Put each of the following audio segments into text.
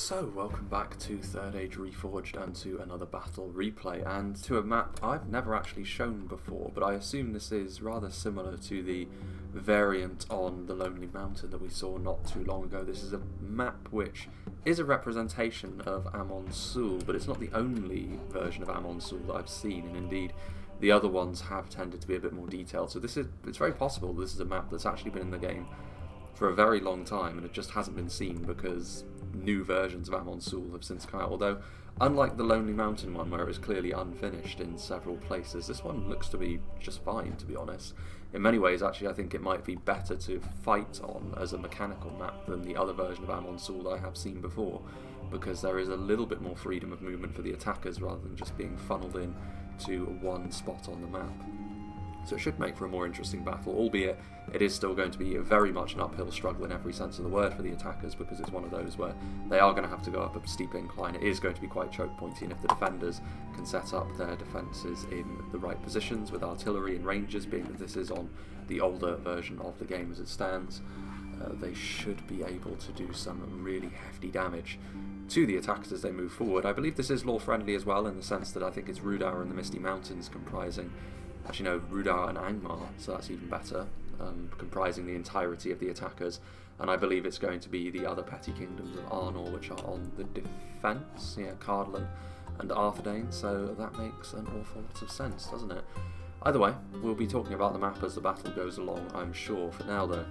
So, welcome back to Third Age Reforged and to another battle replay, and to a map I've never actually shown before, but I assume this is rather similar to the variant on the Lonely Mountain that we saw not too long ago. This is a map which is a representation of AMON SUL, but it's not the only version of AMON SUL that I've seen, and indeed the other ones have tended to be a bit more detailed. So it's very possible this is a map that's actually been in the game for a very long time and it just hasn't been seen because new versions of AMON SUL have since come out, although unlike the Lonely Mountain one where it was clearly unfinished in several places, this one looks to be just fine, to be honest. In many ways, actually, I think it might be better to fight on as a mechanical map than the other version of AMON SUL that I have seen before, because there is a little bit more freedom of movement for the attackers rather than just being funneled in to one spot on the map. So it should make for a more interesting battle, albeit it is still going to be very much an uphill struggle in every sense of the word for the attackers, because it's one of those where they are going to have to go up a steep incline. It is going to be quite choke pointy, and if the defenders can set up their defences in the right positions with artillery and rangers, being that this is on the older version of the game as it stands, they should be able to do some really hefty damage to the attackers as they move forward. I believe this is lore friendly as well, in the sense that I think it's Rhudaur and the Misty Mountains comprising, actually no, Rhudaur and Angmar, so that's even better, comprising the entirety of the attackers, and I believe it's going to be the other petty kingdoms of Arnor which are on the defence, Cardolan and Arthedain, so that makes an awful lot of sense, doesn't it? Either way, we'll be talking about the map as the battle goes along, I'm sure. For now though,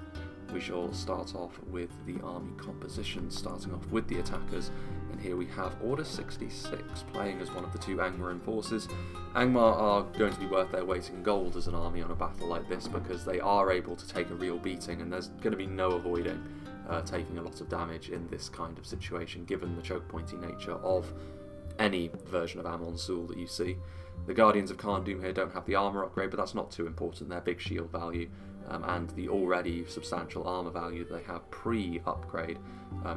we shall start off with the army composition, starting off with the attackers, and here we have Order 66 playing as one of the two Angmar forces. Angmar are going to be worth their weight in gold as an army on a battle like this, because they are able to take a real beating, and there's going to be no avoiding taking a lot of damage in this kind of situation, given the choke pointy nature of any version of AMON SUL that you see. The Guardians of Cardolan here don't have the armour upgrade, but that's not too important. Their big shield value and the already substantial armour value that they have pre-upgrade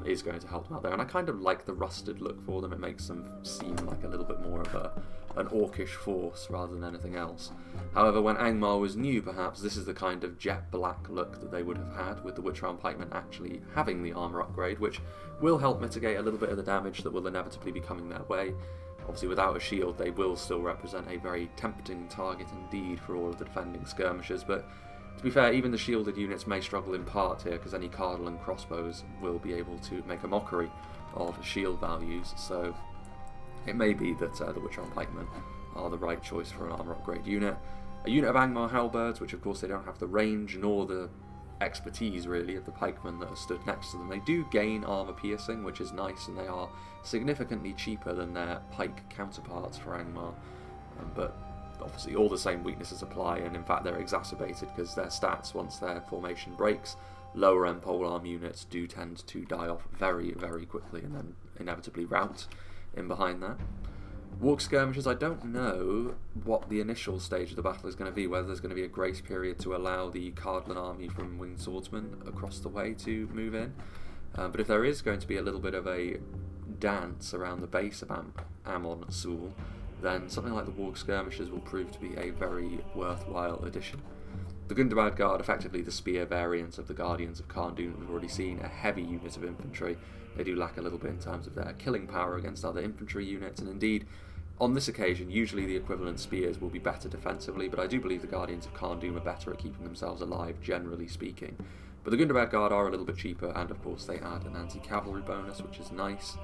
is going to help them out there. And I kind of like the rusted look for them. It makes them seem like a little bit more of an orcish force rather than anything else. However, when Angmar was new, perhaps this is the kind of jet black look that they would have had, with the Witchround Pikemen actually having the armour upgrade, which will help mitigate a little bit of the damage that will inevitably be coming their way. Obviously, without a shield, they will still represent a very tempting target indeed for all of the defending skirmishers, but to be fair, even the shielded units may struggle in part here, because any Cardolan crossbows will be able to make a mockery of shield values, so it may be that the Witchround Pikemen are the right choice for an armour upgrade unit. A unit of Angmar Halberds, which of course they don't have the range nor the expertise really of the pikemen that are stood next to them. They do gain armour piercing, which is nice, and they are significantly cheaper than their pike counterparts for Angmar, but obviously all the same weaknesses apply, and in fact they're exacerbated because their stats, once their formation breaks, lower end polearm units do tend to die off very, very quickly and then inevitably rout in behind that. Walk skirmishers, I don't know what the initial stage of the battle is going to be, whether there's going to be a grace period to allow the Cardolan army from winged swordsmen across the way to move in, but if there is going to be a little bit of a dance around the base of AMON SUL, then something like the Warg Skirmishers will prove to be a very worthwhile addition. The Gundabad Guard, effectively the spear variant of the Guardians of Cardolan, we've already seen a heavy unit of infantry. They do lack a little bit in terms of their killing power against other infantry units, and indeed, on this occasion, usually the equivalent spears will be better defensively, but I do believe the Guardians of Cardolan are better at keeping themselves alive, generally speaking. But the Gundabad Guard are a little bit cheaper, and of course they add an anti-cavalry bonus, which is nice.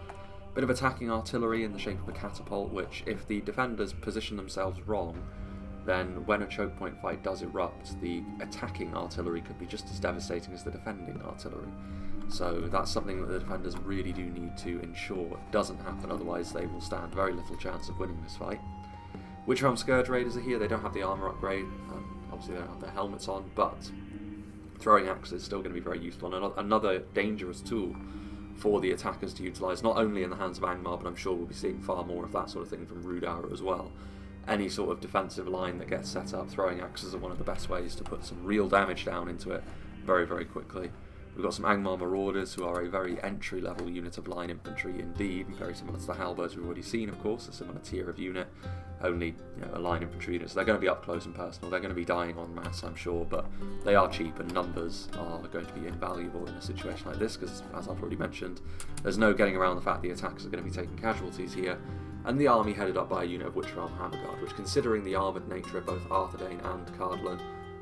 Bit of attacking artillery in the shape of a catapult, which, if the defenders position themselves wrong, then when a choke point fight does erupt, the attacking artillery could be just as devastating as the defending artillery. So that's something that the defenders really do need to ensure doesn't happen, otherwise they will stand very little chance of winning this fight. Witchhelm Scourge Raiders are here. They don't have the armour upgrade, obviously they don't have their helmets on, but throwing axe is still going to be very useful, and another dangerous tool for the attackers to utilise, not only in the hands of Angmar, but I'm sure we'll be seeing far more of that sort of thing from Rhudaur as well. Any sort of defensive line that gets set up, throwing axes are one of the best ways to put some real damage down into it very, very quickly. We've got some Angmar Marauders, who are a very entry-level unit of line infantry indeed, very similar to the Halberds we've already seen, of course, a similar tier of unit, only a line infantry unit, so they're going to be up close and personal. They're going to be dying en masse, I'm sure, but they are cheap, and numbers are going to be invaluable in a situation like this, because, as I've already mentioned, there's no getting around the fact the attackers are going to be taking casualties here, and the army headed up by a unit of Witchrealm Hammerguard, which, considering the armoured nature of both Arthedain and Cardolan,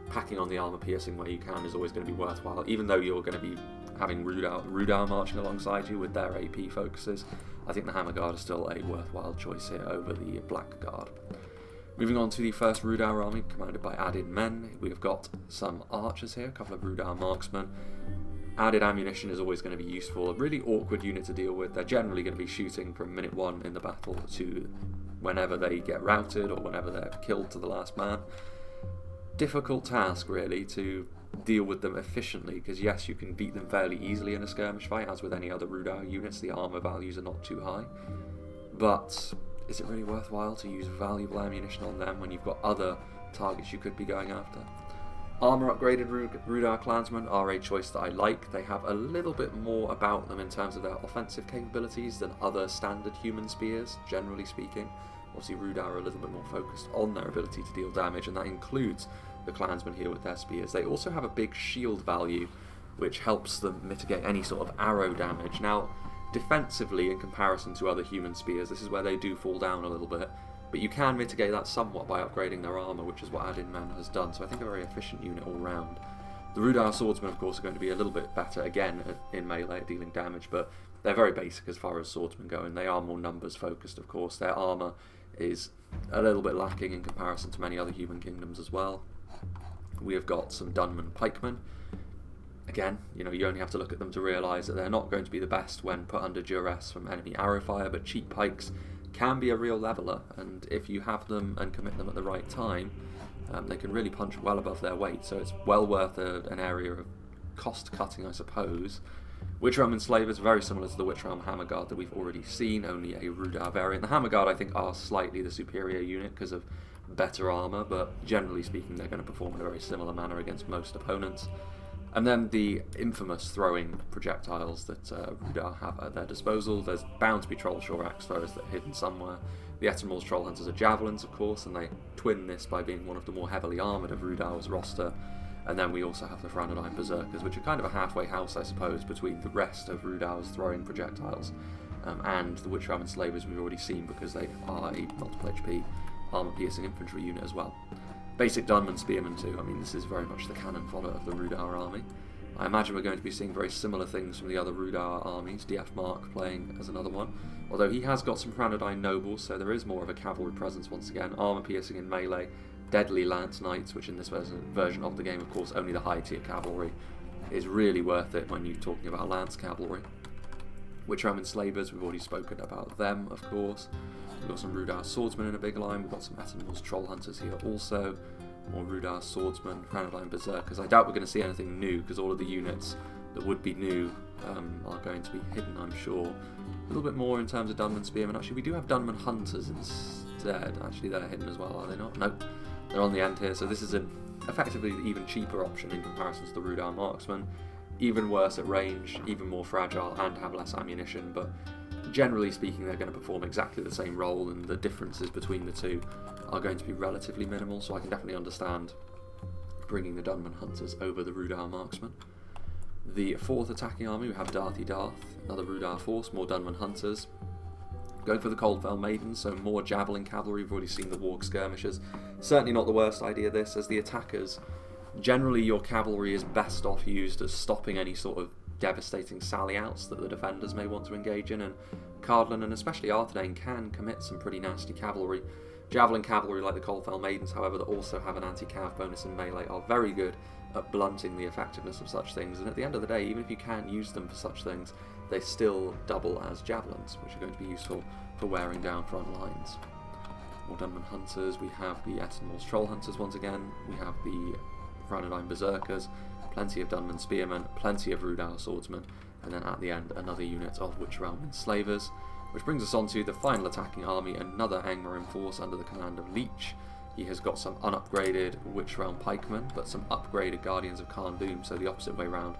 packing on the armour piercing where you can is always going to be worthwhile, even though you're going to be having Rhudaur marching alongside you with their AP focuses. I think the Hammer Guard is still a worthwhile choice here over the Black Guard. Moving on to the first Rhudaur army, commanded by added men, we have got some archers here, a couple of Rhudaur marksmen. Added ammunition is always going to be useful, a really awkward unit to deal with. They're generally going to be shooting from minute 1 in the battle to whenever they get routed or whenever they're killed to the last man. Difficult task, really, to deal with them efficiently, because yes, you can beat them fairly easily in a skirmish fight, as with any other Rhudaur units. The armour values are not too high, but is it really worthwhile to use valuable ammunition on them when you've got other targets you could be going after? Armour upgraded Rhudaur clansmen are a choice that I like. They have a little bit more about them in terms of their offensive capabilities than other standard human spears, generally speaking. Obviously, Rhudaur are a little bit more focused on their ability to deal damage, and that includes the clansmen here with their spears. They also have a big shield value, which helps them mitigate any sort of arrow damage. Now, defensively, in comparison to other human spears, this is where they do fall down a little bit, but you can mitigate that somewhat by upgrading their armour, which is what Added Man has done, so I think a very efficient unit all round. The Rhudaur swordsmen, of course, are going to be a little bit better, again, in melee at dealing damage, but they're very basic as far as swordsmen go, and they are more numbers focused, of course. Their armour is a little bit lacking in comparison to many other human kingdoms as well. We have got some Dunman pikemen. Again, you only have to look at them to realise that they're not going to be the best when put under duress from enemy arrow fire, but cheap pikes can be a real leveller, and if you have them and commit them at the right time, they can really punch well above their weight, so it's well worth an area of cost cutting, I suppose. Witchrealm Enslavers, very similar to the Witchrealm Hammerguard that we've already seen, only a Rhudaur variant. The Hammerguard, I think, are slightly the superior unit because of better armour, but generally speaking they're going to perform in a very similar manner against most opponents. And then the infamous throwing projectiles that Rhudaur have at their disposal. There's bound to be Troll Shore Axe throwers that are hidden somewhere. The Etenmore's Troll Hunters are javelins, of course, and they twin this by being one of the more heavily armoured of Rhudaur's roster. And then we also have the Arthedain Berserkers, which are kind of a halfway house, I suppose, between the rest of Rhudaur's throwing projectiles and the Witchrealm Enslavers we've already seen, because they are a multiple HP armour-piercing infantry unit as well. Basic Dunman Spearmen too. I mean, this is very much the cannon fodder of the Rhudaur army. I imagine we're going to be seeing very similar things from the other Rhudaur armies, DF Mark playing as another one. Although he has got some Arthedain nobles, so there is more of a cavalry presence once again. Armour-piercing in melee, deadly lance knights, which in this version of the game, of course, only the high-tier cavalry is really worth it when you're talking about lance cavalry. Witchrealm Enslavers, we've already spoken about them, of course. We've got some Rhudaur swordsmen in a big line. We've got some Etenmore's Troll Hunters here also. More Rhudaur swordsmen, Arthedain Berserkers. I doubt we're going to see anything new, because all of the units that would be new are going to be hidden, I'm sure. A little bit more in terms of Dunman Spearmen. Actually, we do have Dunman Hunters instead. Actually, they're hidden as well, are they not? Nope. They're on the end here, so this is an effectively even cheaper option in comparison to the Rhudaur Marksmen. Even worse at range, even more fragile, and have less ammunition, but generally speaking they're going to perform exactly the same role, and the differences between the two are going to be relatively minimal, so I can definitely understand bringing the Dunman Hunters over the Rhudaur Marksmen. The fourth attacking army, we have Darth, another Rhudaur force, more Dunman Hunters. Going for the Coldfell Maidens, so more Javelin Cavalry. We've already seen the Warg Skirmishers. Certainly not the worst idea, this, as the attackers, generally your cavalry is best off used as stopping any sort of devastating sally-outs that the defenders may want to engage in, and Cardolan and especially Arthedain can commit some pretty nasty cavalry. Javelin Cavalry, like the Coldfell Maidens, however, that also have an anti-cav bonus in melee, are very good at blunting the effectiveness of such things, and at the end of the day, even if you can use them for such things, they still double as javelins, which are going to be useful for wearing down front lines. More Dunman Hunters, we have the Etenmore's Troll Hunters once again, we have the Arthedain Berserkers, plenty of Dunman Spearmen, plenty of Rhudaur Swordsmen, and then at the end another unit of Witchrealm Enslavers, which brings us on to the final attacking army, another Angmar force under the command of Leech. He has got some unupgraded Witchrealm Pikemen, but some upgraded Guardians of Khan Doom, so the opposite way round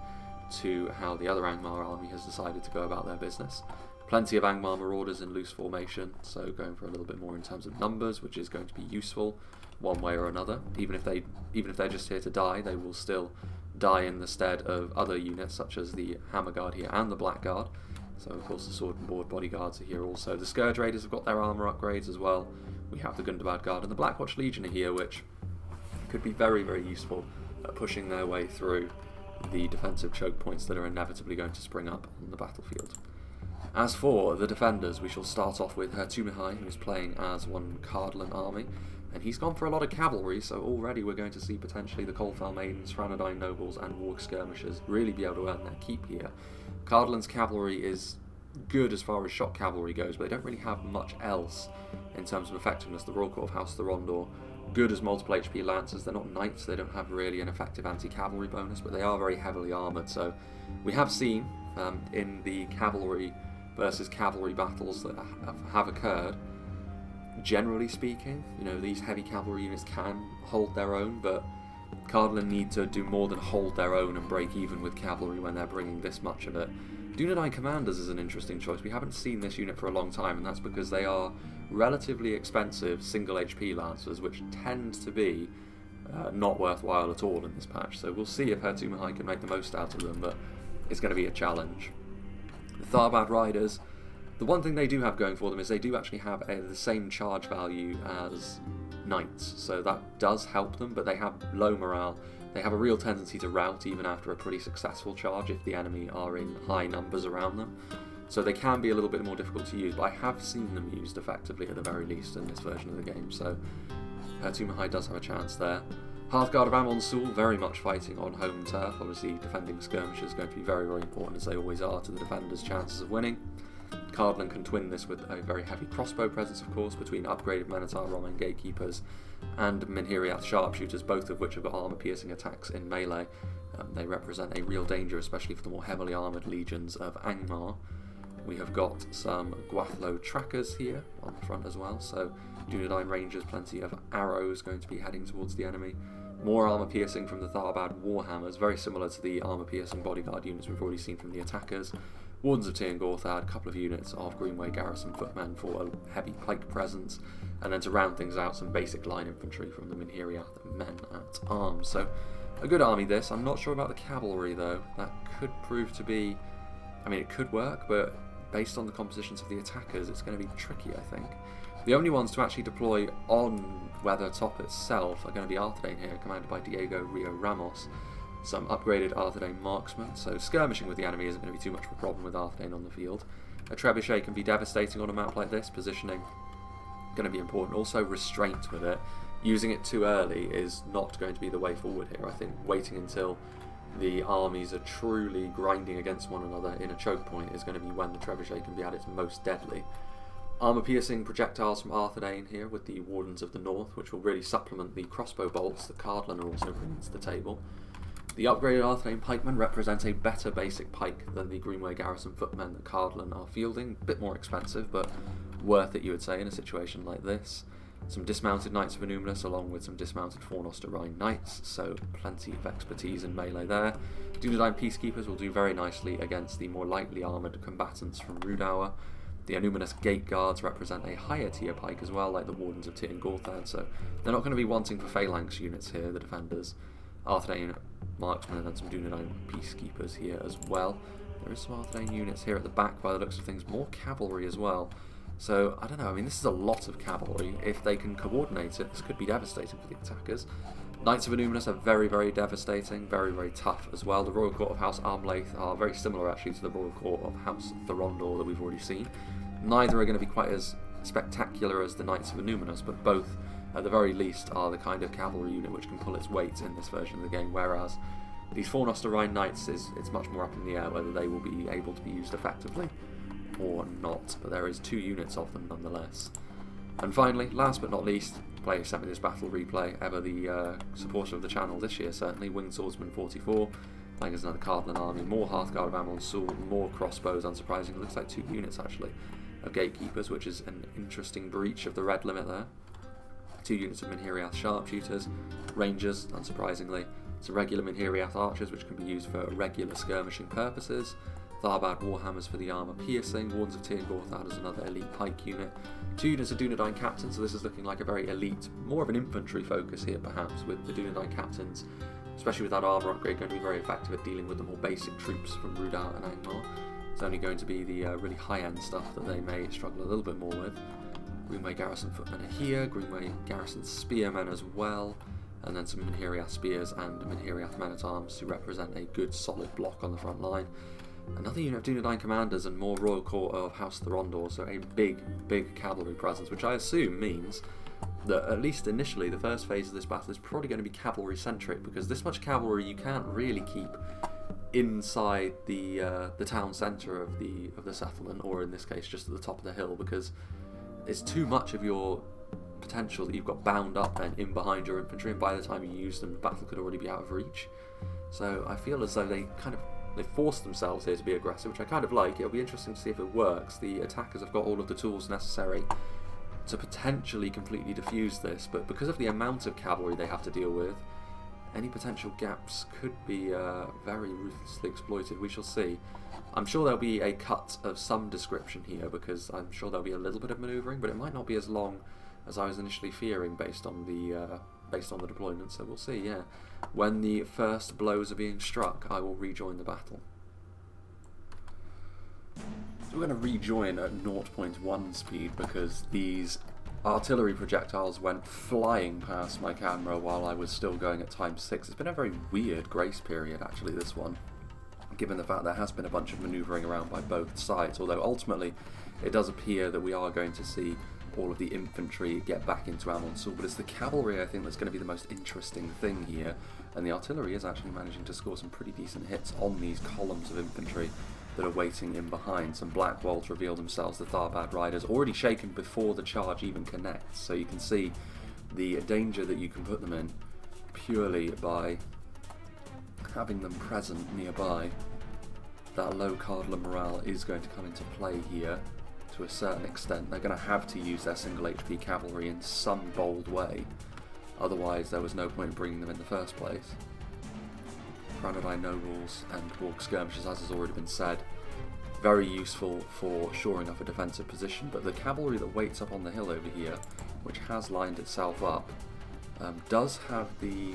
to how the other Angmar army has decided to go about their business. Plenty of Angmar marauders in loose formation, so going for a little bit more in terms of numbers, which is going to be useful one way or another. Even if they're just here to die, they will still die in the stead of other units such as the Hammer Guard here and the Black Guard. So of course the Sword and Board bodyguards are here also. The Scourge Raiders have got their armour upgrades as well. We have the Gundabad Guard and the Blackwatch Legion are here, which could be very, very useful at pushing their way through the defensive choke points that are inevitably going to spring up on the battlefield. As for the defenders, we shall start off with Hertumihai, who is playing as one Cardolan army, and he's gone for a lot of cavalry, so already we're going to see potentially the Coldfell Maidens, Arthedain Nobles and Warg Skirmishers really be able to earn their keep here. Cardolan's cavalry is good as far as shock cavalry goes, but they don't really have much else in terms of effectiveness. The Royal Court of House Rhudaur, good as multiple HP lancers. They're not knights, they don't have really an effective anti-cavalry bonus, but they are very heavily armoured. So we have seen in the cavalry versus cavalry battles that have occurred, generally speaking, you know, these heavy cavalry units can hold their own, but Cardolan need to do more than hold their own and break even with cavalry when they're bringing this much of it. Dunedain Commanders is an interesting choice. We haven't seen this unit for a long time, and that's because they are relatively expensive single HP lancers, which tend to be not worthwhile at all in this patch. So we'll see if Hertumihai can make the most out of them, but it's going to be a challenge. The Tharbad Riders, the one thing they do have going for them is they do actually have the same charge value as Knights, so that does help them, but they have low morale. They have a real tendency to rout even after a pretty successful charge if the enemy are in high numbers around them. So they can be a little bit more difficult to use, but I have seen them used effectively at the very least in this version of the game, so Hertumihai does have a chance there. Hearthguard of AMON SUL, very much fighting on home turf. Obviously defending skirmishers is going to be very, very important, as they always are, to the defenders' chances of winning. Cardolan can twin this with a very heavy crossbow presence, of course, between upgraded Minotaur Roman Gatekeepers and Minhiriath Sharpshooters, both of which have got armour-piercing attacks in melee. They represent a real danger, especially for the more heavily armoured legions of Angmar. We have got some Gwathlo trackers here on the front as well, so Dunedain Rangers, plenty of arrows going to be heading towards the enemy. More armour-piercing from the Tharbad Warhammers, very similar to the armour-piercing bodyguard units we've already seen from the attackers. Wardens of Tir Gorthad, a couple of units of Greenway Garrison footmen for a heavy pike presence, and then to round things out, some basic line infantry from the Minhiriath men at arms. So a good army this. I'm not sure about the cavalry though. That could prove to be, I mean, it could work, but based on the compositions of the attackers, it's going to be tricky, I think. The only ones to actually deploy on Weathertop itself are going to be Arthedain here, commanded by Diego Rio Ramos. Some upgraded Arthedain marksmen, so skirmishing with the enemy isn't going to be too much of a problem with Arthedain on the field. A trebuchet can be devastating on a map like this. Positioning going to be important. Also restraint with it. Using it too early is not going to be the way forward here. I think waiting until the armies are truly grinding against one another in a choke point is going to be when the trebuchet can be at its most deadly. Armour-piercing projectiles from Arthedain here with the Wardens of the North, which will really supplement the crossbow bolts that Cardolan are also bringing to the table. The upgraded Arthedain pikemen represent a better basic pike than the Greenway Garrison footmen that Cardolan are fielding. A bit more expensive, but worth it, you would say, in a situation like this. Some dismounted Knights of Innuminus along with some dismounted Fornoster Rhine Knights, so plenty of expertise in melee there. Dunedain Peacekeepers will do very nicely against the more lightly armoured combatants from Rhudaur. The Innuminus Gate Guards represent a higher tier pike as well, like the Wardens of Tir Gorthad, so they're not going to be wanting for phalanx units here, the defenders. Arthedain marksmen and then some Dunedain Peacekeepers here as well. There is some Arthedain units here at the back by the looks of things, more cavalry as well. So, I don't know, I mean, this is a lot of cavalry. If they can coordinate it, this could be devastating for the attackers. Knights of Innuminus are very, very devastating, very, very tough as well. The Royal Court of House Armlaith are very similar actually to the Royal Court of House Rhudaur that we've already seen. Neither are going to be quite as spectacular as the Knights of Innuminus, but both, at the very least, are the kind of cavalry unit which can pull its weight in this version of the game, whereas these Fornoster Rhine Knights, it's much more up in the air whether they will be able to be used effectively or not, but there is 2 units of them nonetheless. And finally, last but not least, player sent me this battle replay, ever the supporter of the channel this year certainly, Winged Swordsman 44, playing as another Cardolan army, more Hearthguard of AMON SUL, more crossbows, unsurprisingly, looks like 2 units actually, of Gatekeepers, which is an interesting breach of the red limit there. 2 units of Minhiriath Sharpshooters, Rangers, unsurprisingly, Some regular Minhiriath archers, which can be used for regular skirmishing purposes. Tharbad Warhammers for the armour piercing. Wards of Tir Gorthad as another elite pike unit. 2 units of Dunedain captains, so this is looking like a very elite, more of an infantry focus here perhaps, with the Dunedain captains, especially with that armour upgrade, going to be very effective at dealing with the more basic troops from Rhudaur and Angmar. It's only going to be the really high-end stuff that they may struggle a little bit more with. Greenway Garrison footmen are here, Greenway Garrison spearmen as well, and then some Minhiriath spears and Minhiriath men-at-arms to represent a good solid block on the front line. Another unit of Dunedain commanders and more Royal Court of House Throndor, so a big cavalry presence, which I assume means that at least initially the first phase of this battle is probably going to be cavalry centric, because this much cavalry you can't really keep inside the town centre of the settlement, or in this case just at the top of the hill, because it's too much of your potential that you've got bound up and in behind your infantry, and by the time you use them the battle could already be out of reach. So I feel as though they forced themselves here to be aggressive, which I kind of like. It'll be interesting to see if it works. The attackers have got all of the tools necessary to potentially completely defuse this, but because of the amount of cavalry they have to deal with, any potential gaps could be very ruthlessly exploited. We shall see. I'm sure there'll be a cut of some description here, because I'm sure there'll be a little bit of manoeuvring, but it might not be as long as I was initially fearing based on the deployment, so we'll see, yeah. When the first blows are being struck, I will rejoin the battle. So we're going to rejoin at 0.1 speed, because these artillery projectiles went flying past my camera while I was still going at times 6. It's been a very weird grace period, actually, this one, given the fact there has been a bunch of manoeuvring around by both sides, although ultimately it does appear that we are going to see all of the infantry get back into AMON SUL, but it's the cavalry I think that's going to be the most interesting thing here, and the artillery is actually managing to score some pretty decent hits on these columns of infantry that are waiting in behind. Some black walls reveal themselves, the Tharbad riders already shaken before the charge even connects, so you can see the danger that you can put them in purely by having them present nearby. That low Cardolan morale is going to come into play here to a certain extent. They're going to have to use their single HP cavalry in some bold way, otherwise there was no point in bringing them in the first place. Arthedain nobles and Borg skirmishers, as has already been said, very useful for shoring up a defensive position, but the cavalry that waits up on the hill over here, which has lined itself up, does have the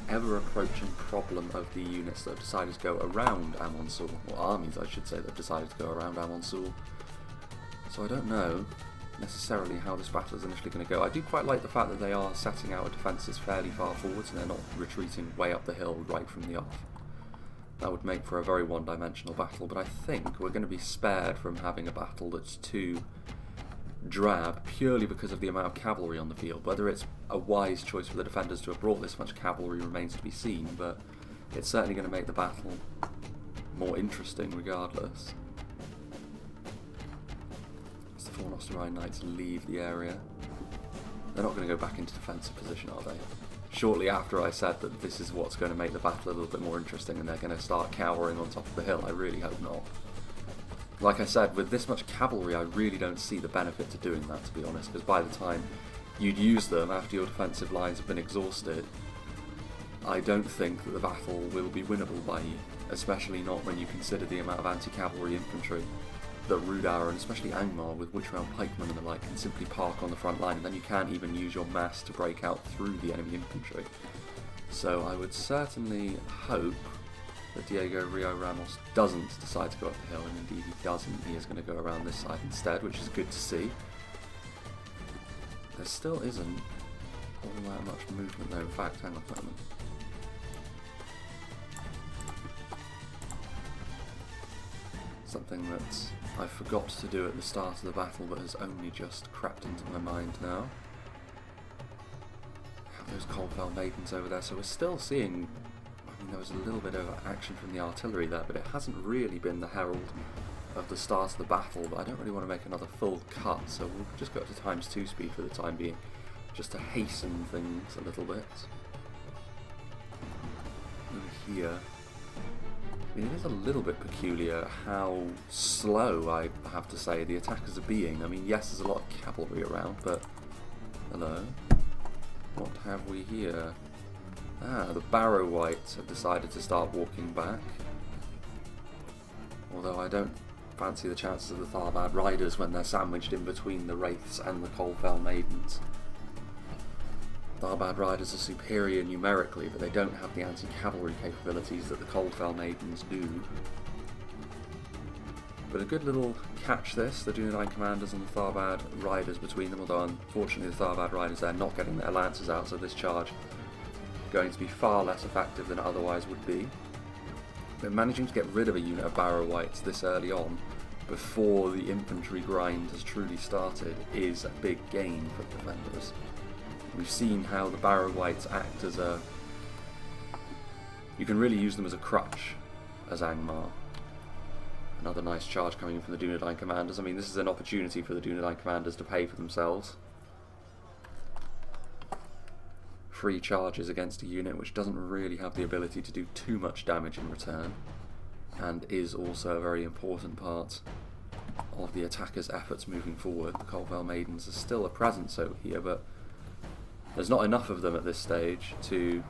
ever-approaching problem of the units that have decided to go around AMON SUL, or armies I should say, that have decided to go around AMON SUL. So I don't know necessarily how this battle is initially going to go. I do quite like the fact that they are setting out defences fairly far forwards and they're not retreating way up the hill right from the off. That would make for a very one-dimensional battle, but I think we're going to be spared from having a battle that's too drab purely because of the amount of cavalry on the field. Whether it's a wise choice for the defenders to have brought this much cavalry remains to be seen, but it's certainly going to make the battle more interesting regardless. As the 4 Nosterine Knights leave the area, they're not going to go back into defensive position, are they? Shortly after I said that this is what's going to make the battle a little bit more interesting and they're going to start cowering on top of the hill, I really hope not. Like I said, with this much cavalry I really don't see the benefit to doing that, to be honest, because by the time you'd use them after your defensive lines have been exhausted, I don't think that the battle will be winnable by you, especially not when you consider the amount of anti-cavalry infantry that Rhudaur and especially Angmar with Witchround pikemen and the like can simply park on the front line, and then you can't even use your mass to break out through the enemy infantry. So I would certainly hope that Diego Rio Ramos doesn't decide to go up the hill, and indeed he doesn't. He is going to go around this side instead, which is good to see. There still isn't all that much movement though. In fact, hang on a moment. Something that I forgot to do at the start of the battle but has only just crept into my mind now. Have those Coldfell Maidens over there, so we're still seeing, I mean, there was a little bit of action from the artillery there, but it hasn't really been the herald of the start of the battle, but I don't really want to make another full cut, so we'll just go up to ×2 speed for the time being, just to hasten things a little bit. Over here, I mean, it is a little bit peculiar how slow, I have to say, the attackers are being. I mean, yes, there's a lot of cavalry around, but... Hello? What have we here? The Barrow Wights have decided to start walking back. Although I don't fancy the chances of the Tharbad Riders when they're sandwiched in between the Wraiths and the Coldfell Maidens. Tharbad Riders are superior numerically, but they don't have the anti-cavalry capabilities that the Coldfell Maidens do. But a good little catch this, the Dunedain Commanders and the Tharbad Riders between them, although unfortunately the Tharbad Riders they're not getting their lances out, so this charge is going to be far less effective than it otherwise would be. But managing to get rid of a unit of Barrow Wights this early on, before the infantry grind has truly started, is a big gain for the defenders. We've seen how the Barrow Wights act as a... You can really use them as a crutch as Angmar. Another nice charge coming in from the Dunedain Commanders. I mean, this is an opportunity for the Dunedain Commanders to pay for themselves. Free charges against a unit which doesn't really have the ability to do too much damage in return, and is also a very important part of the attackers' efforts moving forward. The Coldfell Maidens are still a presence over here, but there's not enough of them at this stage to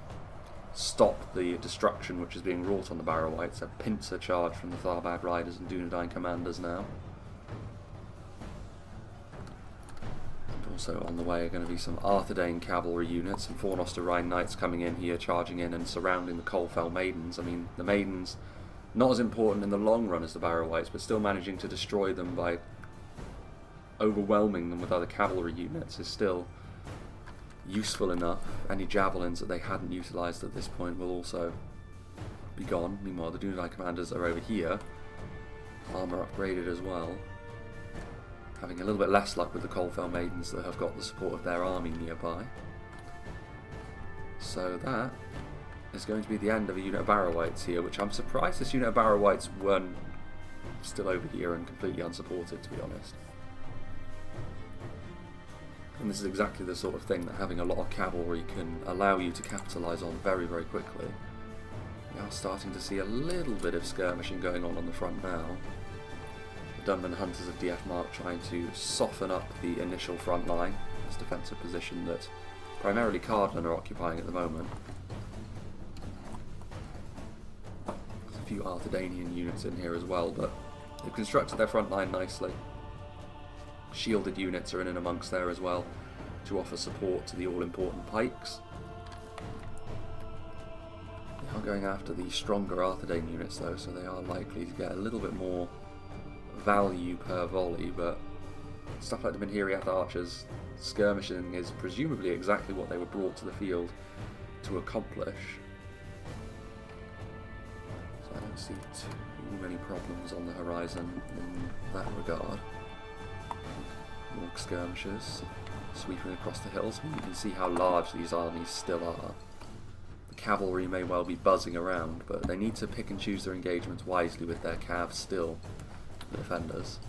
stop the destruction which is being wrought on the Barrow Wights. A pincer charge from the Tharbad Riders and Dunedain Commanders now. And also on the way are going to be some Arthedain cavalry units, some Fornoster Rhine Knights coming in here, charging in and surrounding the Coldfell Maidens. I mean, the Maidens, not as important in the long run as the Barrow Wights, but still managing to destroy them by overwhelming them with other cavalry units is still useful enough. Any javelins that they hadn't utilised at this point will also be gone. Meanwhile, the Dunedain Commanders are over here, armour upgraded as well, having a little bit less luck with the Coldfell Maidens that have got the support of their army nearby. So that is going to be the end of a unit of Barrow Wights here, which I'm surprised this unit of Barrow Wights weren't still over here and completely unsupported, to be honest. And this is exactly the sort of thing that having a lot of cavalry can allow you to capitalise on very, very quickly. We are starting to see a little bit of skirmishing going on the front now. The Dunman Hunters of DF Mark trying to soften up the initial front line, this defensive position that primarily Cardolan are occupying at the moment. There's a few Arthedainian units in here as well, but they've constructed their front line nicely. Shielded units are in and amongst there as well to offer support to the all-important pikes. They are going after the stronger Arthedain units though, so they are likely to get a little bit more value per volley, but stuff like the Minhiriath archers, skirmishing is presumably exactly what they were brought to the field to accomplish. So I don't see too many problems on the horizon in that regard. More skirmishers sweeping across the hills. I mean, you can see how large these armies still are. The cavalry may well be buzzing around, but they need to pick and choose their engagements wisely with their cavs still, the defenders.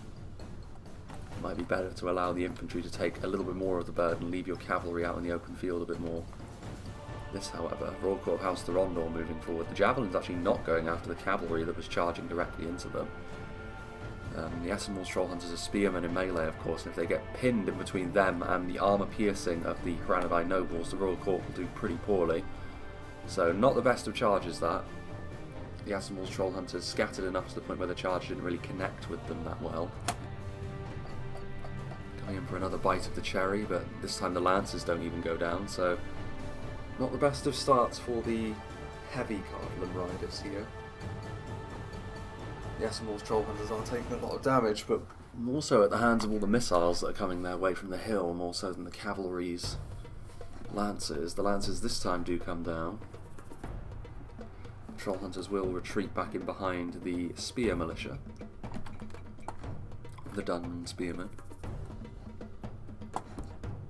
It might be better to allow the infantry to take a little bit more of the burden, leave your cavalry out in the open field a bit more. This, however, Royal Court of House Rhudaur moving forward. The javelin's actually not going after the cavalry that was charging directly into them. The Essenmore's Troll Hunters are spearmen in melee, of course, and if they get pinned in between them and the armour piercing of the Hranadai nobles, the Royal Court will do pretty poorly. So not the best of charges, that. The Essenmore's Troll Hunters scattered enough to the point where the charge didn't really connect with them that well. Coming in for another bite of the cherry, but this time the lances don't even go down, so not the best of starts for the heavy Cardolan riders here. The Essenmore's Troll Hunters are taking a lot of damage, but more so at the hands of all the missiles that are coming their way from the hill, more so than the cavalry's lances. The lances this time do come down. The Troll Hunters will retreat back in behind the spear militia, the Dunman spearmen.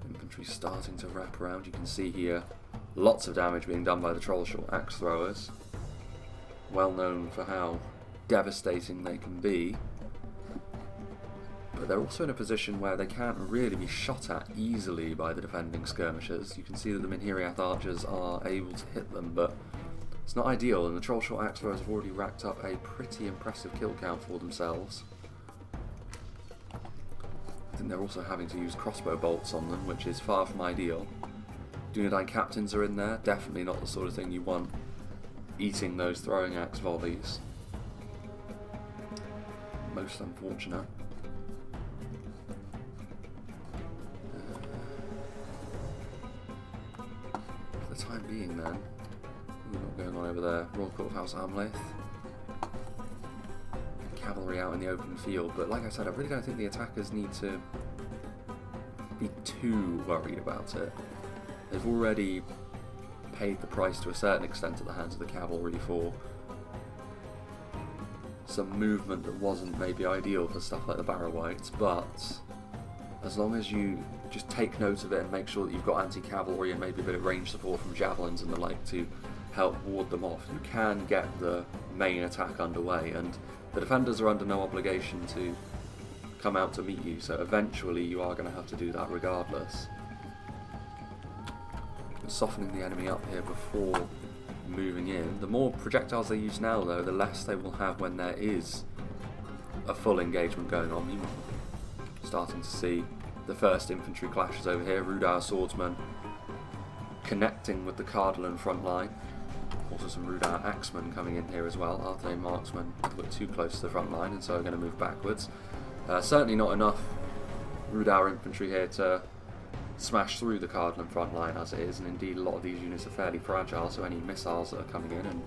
Infantry starting to wrap around. You can see here lots of damage being done by the Trollshort axe throwers, well known for how devastating they can be, but they're also in a position where they can't really be shot at easily by the defending skirmishers. You can see that the Minhiriath archers are able to hit them, but it's not ideal, and the Trollshort axe throwers have already racked up a pretty impressive kill count for themselves. I think they're also having to use crossbow bolts on them, which is far from ideal. Dunedain captains are in there. Definitely not the sort of thing you want eating those throwing axe volleys. Most unfortunate. For the time being then, what's going on over there? Royal Court of House Amleth. Cavalry out in the open field, but like I said, I really don't think the attackers need to be too worried about it. They've already paid the price to a certain extent at the hands of the cavalry for some movement that wasn't maybe ideal for stuff like the Barrow-wights, but as long as you just take note of it and make sure that you've got anti-cavalry and maybe a bit of range support from javelins and the like to help ward them off, you can get the main attack underway, and the defenders are under no obligation to come out to meet you, so eventually you are going to have to do that regardless. Softening the enemy up here before moving in. The more projectiles they use now, though, the less they will have when there is a full engagement going on. You're starting to see the first infantry clashes over here. Rhudaur swordsmen connecting with the Cardolan front line. Also some Rhudaur axemen coming in here as well. Arthedain marksmen a bit too close to the front line, and so are going to move backwards. Certainly not enough Rhudaur infantry here to smash through the Cardolan front line as it is, and indeed a lot of these units are fairly fragile, so any missiles that are coming in, and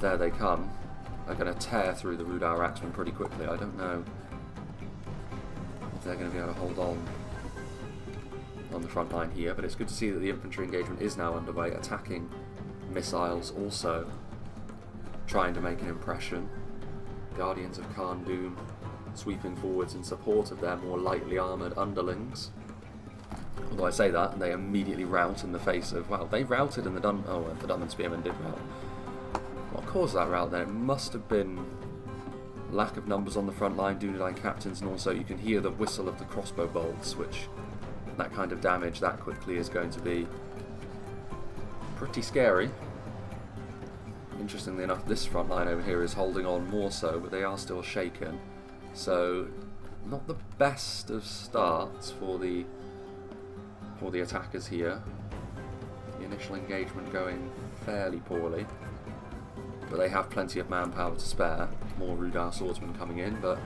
there they come, are going to tear through the Rhudaur axemen pretty quickly. I don't know if they're going to be able to hold on the front line here, but it's good to see that the infantry engagement is now underway, attacking missiles also trying to make an impression. Guardians of Khan Doom sweeping forwards in support of their more lightly armoured underlings. Although I say that, and they immediately rout in the face of, well, they routed and the Dunman Spearmen did rout. What caused that rout then? It must have been lack of numbers on the front line, Dunedain captains, and also you can hear the whistle of the crossbow bolts, which that kind of damage that quickly is going to be pretty scary. Interestingly enough, this front line over here is holding on more so, but they are still shaken. So, not the best of starts for the attackers here. The initial engagement going fairly poorly, but they have plenty of manpower to spare. More Rhudaur swordsmen coming in, but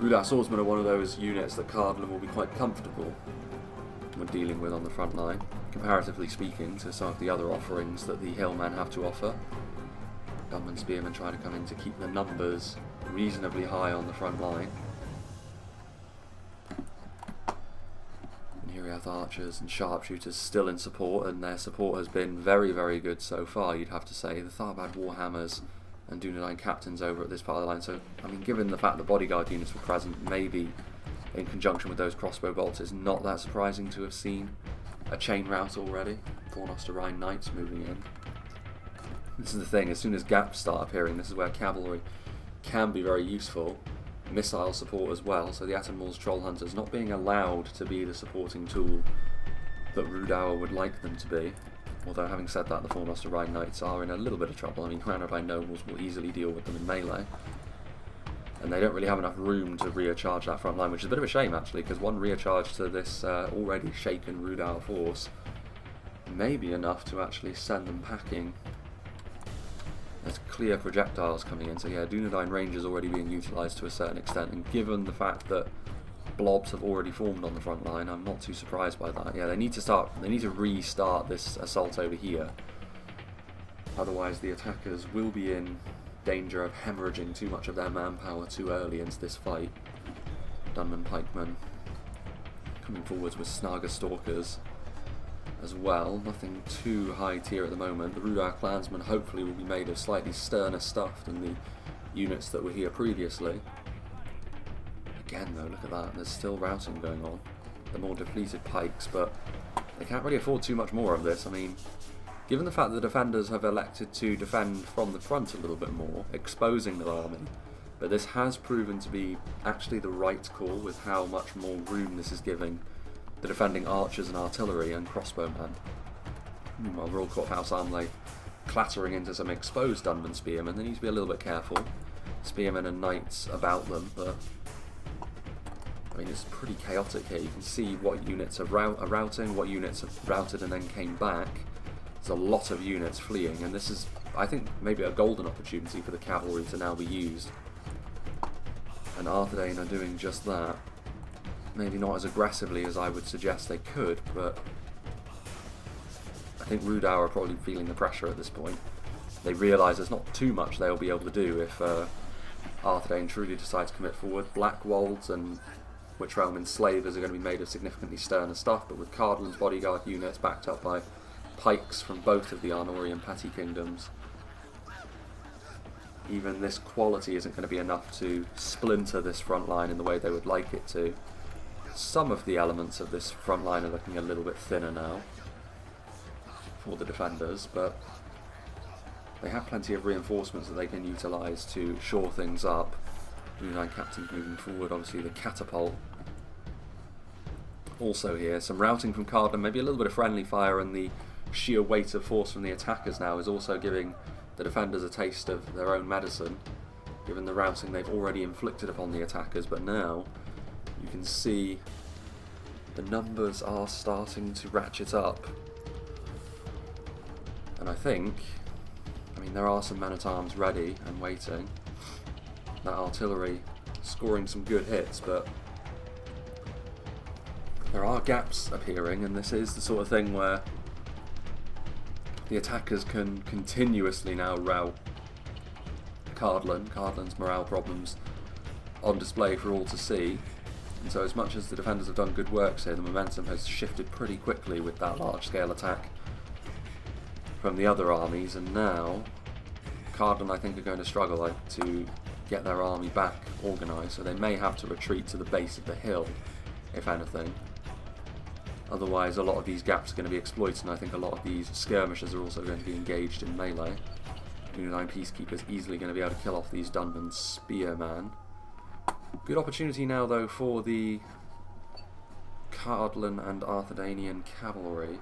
Rhudaur swordsmen are one of those units that Cardolan will be quite comfortable when dealing with on the front line, comparatively speaking to some of the other offerings that the hillmen have to offer. Gunmen spearmen trying to come in to keep the numbers reasonably high on the front line. And here we have archers and sharpshooters still in support, and their support has been very, very good so far, you'd have to say. The Tharbad Warhammers and Dunedain captains over at this part of the line, so, I mean, given the fact that bodyguard units were present, maybe in conjunction with those crossbow bolts, it's not that surprising to have seen a chain rout already. Fornoster Rhine Knights moving in. This is the thing, as soon as gaps start appearing, this is where cavalry can be very useful. Missile support as well, so the Atenmall's Troll Hunters not being allowed to be the supporting tool that Rhudaur would like them to be. Although, having said that, the Fornoster Rhine Knights are in a little bit of trouble. I mean, Rhudaur nobles will easily deal with them in melee, and they don't really have enough room to recharge that front line, which is a bit of a shame actually, because one recharge to this already shaken Rhudaur force may be enough to actually send them packing. There's clear projectiles coming in, so yeah, Dunedain range is already being utilised to a certain extent, and given the fact that blobs have already formed on the front line, I'm not too surprised by that. Yeah, they need to restart this assault over here, otherwise the attackers will be in danger of hemorrhaging too much of their manpower too early into this fight. Dunman pikemen coming forwards with Snaga stalkers as well. Nothing too high tier at the moment. The Rhudaur clansmen hopefully will be made of slightly sterner stuff than the units that were here previously. Again though, look at that, there's still routing going on. The more depleted pikes, but they can't really afford too much more of this. I mean, given the fact that the defenders have elected to defend from the front a little bit more, exposing their army, but this has proven to be actually the right call with how much more room this is giving the defending archers and artillery and crossbowmen. Meanwhile, Royal Court House Armley clattering into some exposed Dunman spearmen. They need to be a little bit careful. Spearmen and knights about them, but mean, it's pretty chaotic here. You can see what units are routing, what units have routed and then came back. There's a lot of units fleeing, and this is, I think, maybe a golden opportunity for the cavalry to now be used. And Arthedain are doing just that. Maybe not as aggressively as I would suggest they could, but I think Rhudaur are probably feeling the pressure at this point. They realise there's not too much they'll be able to do if Arthedain truly decides to commit forward. Black Wolds and Witch Realm Enslavers are going to be made of significantly sterner stuff, but with Cardolan's bodyguard units backed up by pikes from both of the Arnori and Petty Kingdoms, even this quality isn't going to be enough to splinter this front line in the way they would like it to. Some of the elements of this front line are looking a little bit thinner now for the defenders, but they have plenty of reinforcements that they can utilise to shore things up. Blue Line captains moving forward, obviously the catapult also here. Some routing from Cardolan, maybe a little bit of friendly fire, and the sheer weight of force from the attackers now is also giving the defenders a taste of their own medicine, given the routing they've already inflicted upon the attackers. But now you can see the numbers are starting to ratchet up, and I mean, there are some men-at-arms ready and waiting. That artillery scoring some good hits, but there are gaps appearing, and this is the sort of thing where the attackers can continuously now rout Cardolan. Cardolan's morale problems on display for all to see. And so as much as the defenders have done good works here, the momentum has shifted pretty quickly with that large-scale attack from the other armies, and now Cardolan, I think, are going to struggle to get their army back organised, so they may have to retreat to the base of the hill, if anything. Otherwise, a lot of these gaps are going to be exploited, and I think a lot of these skirmishers are also going to be engaged in melee. Blue Line Peacekeepers easily going to be able to kill off these Dunman Spearmen. Good opportunity now, though, for the Cardolan and Arthedainian cavalry.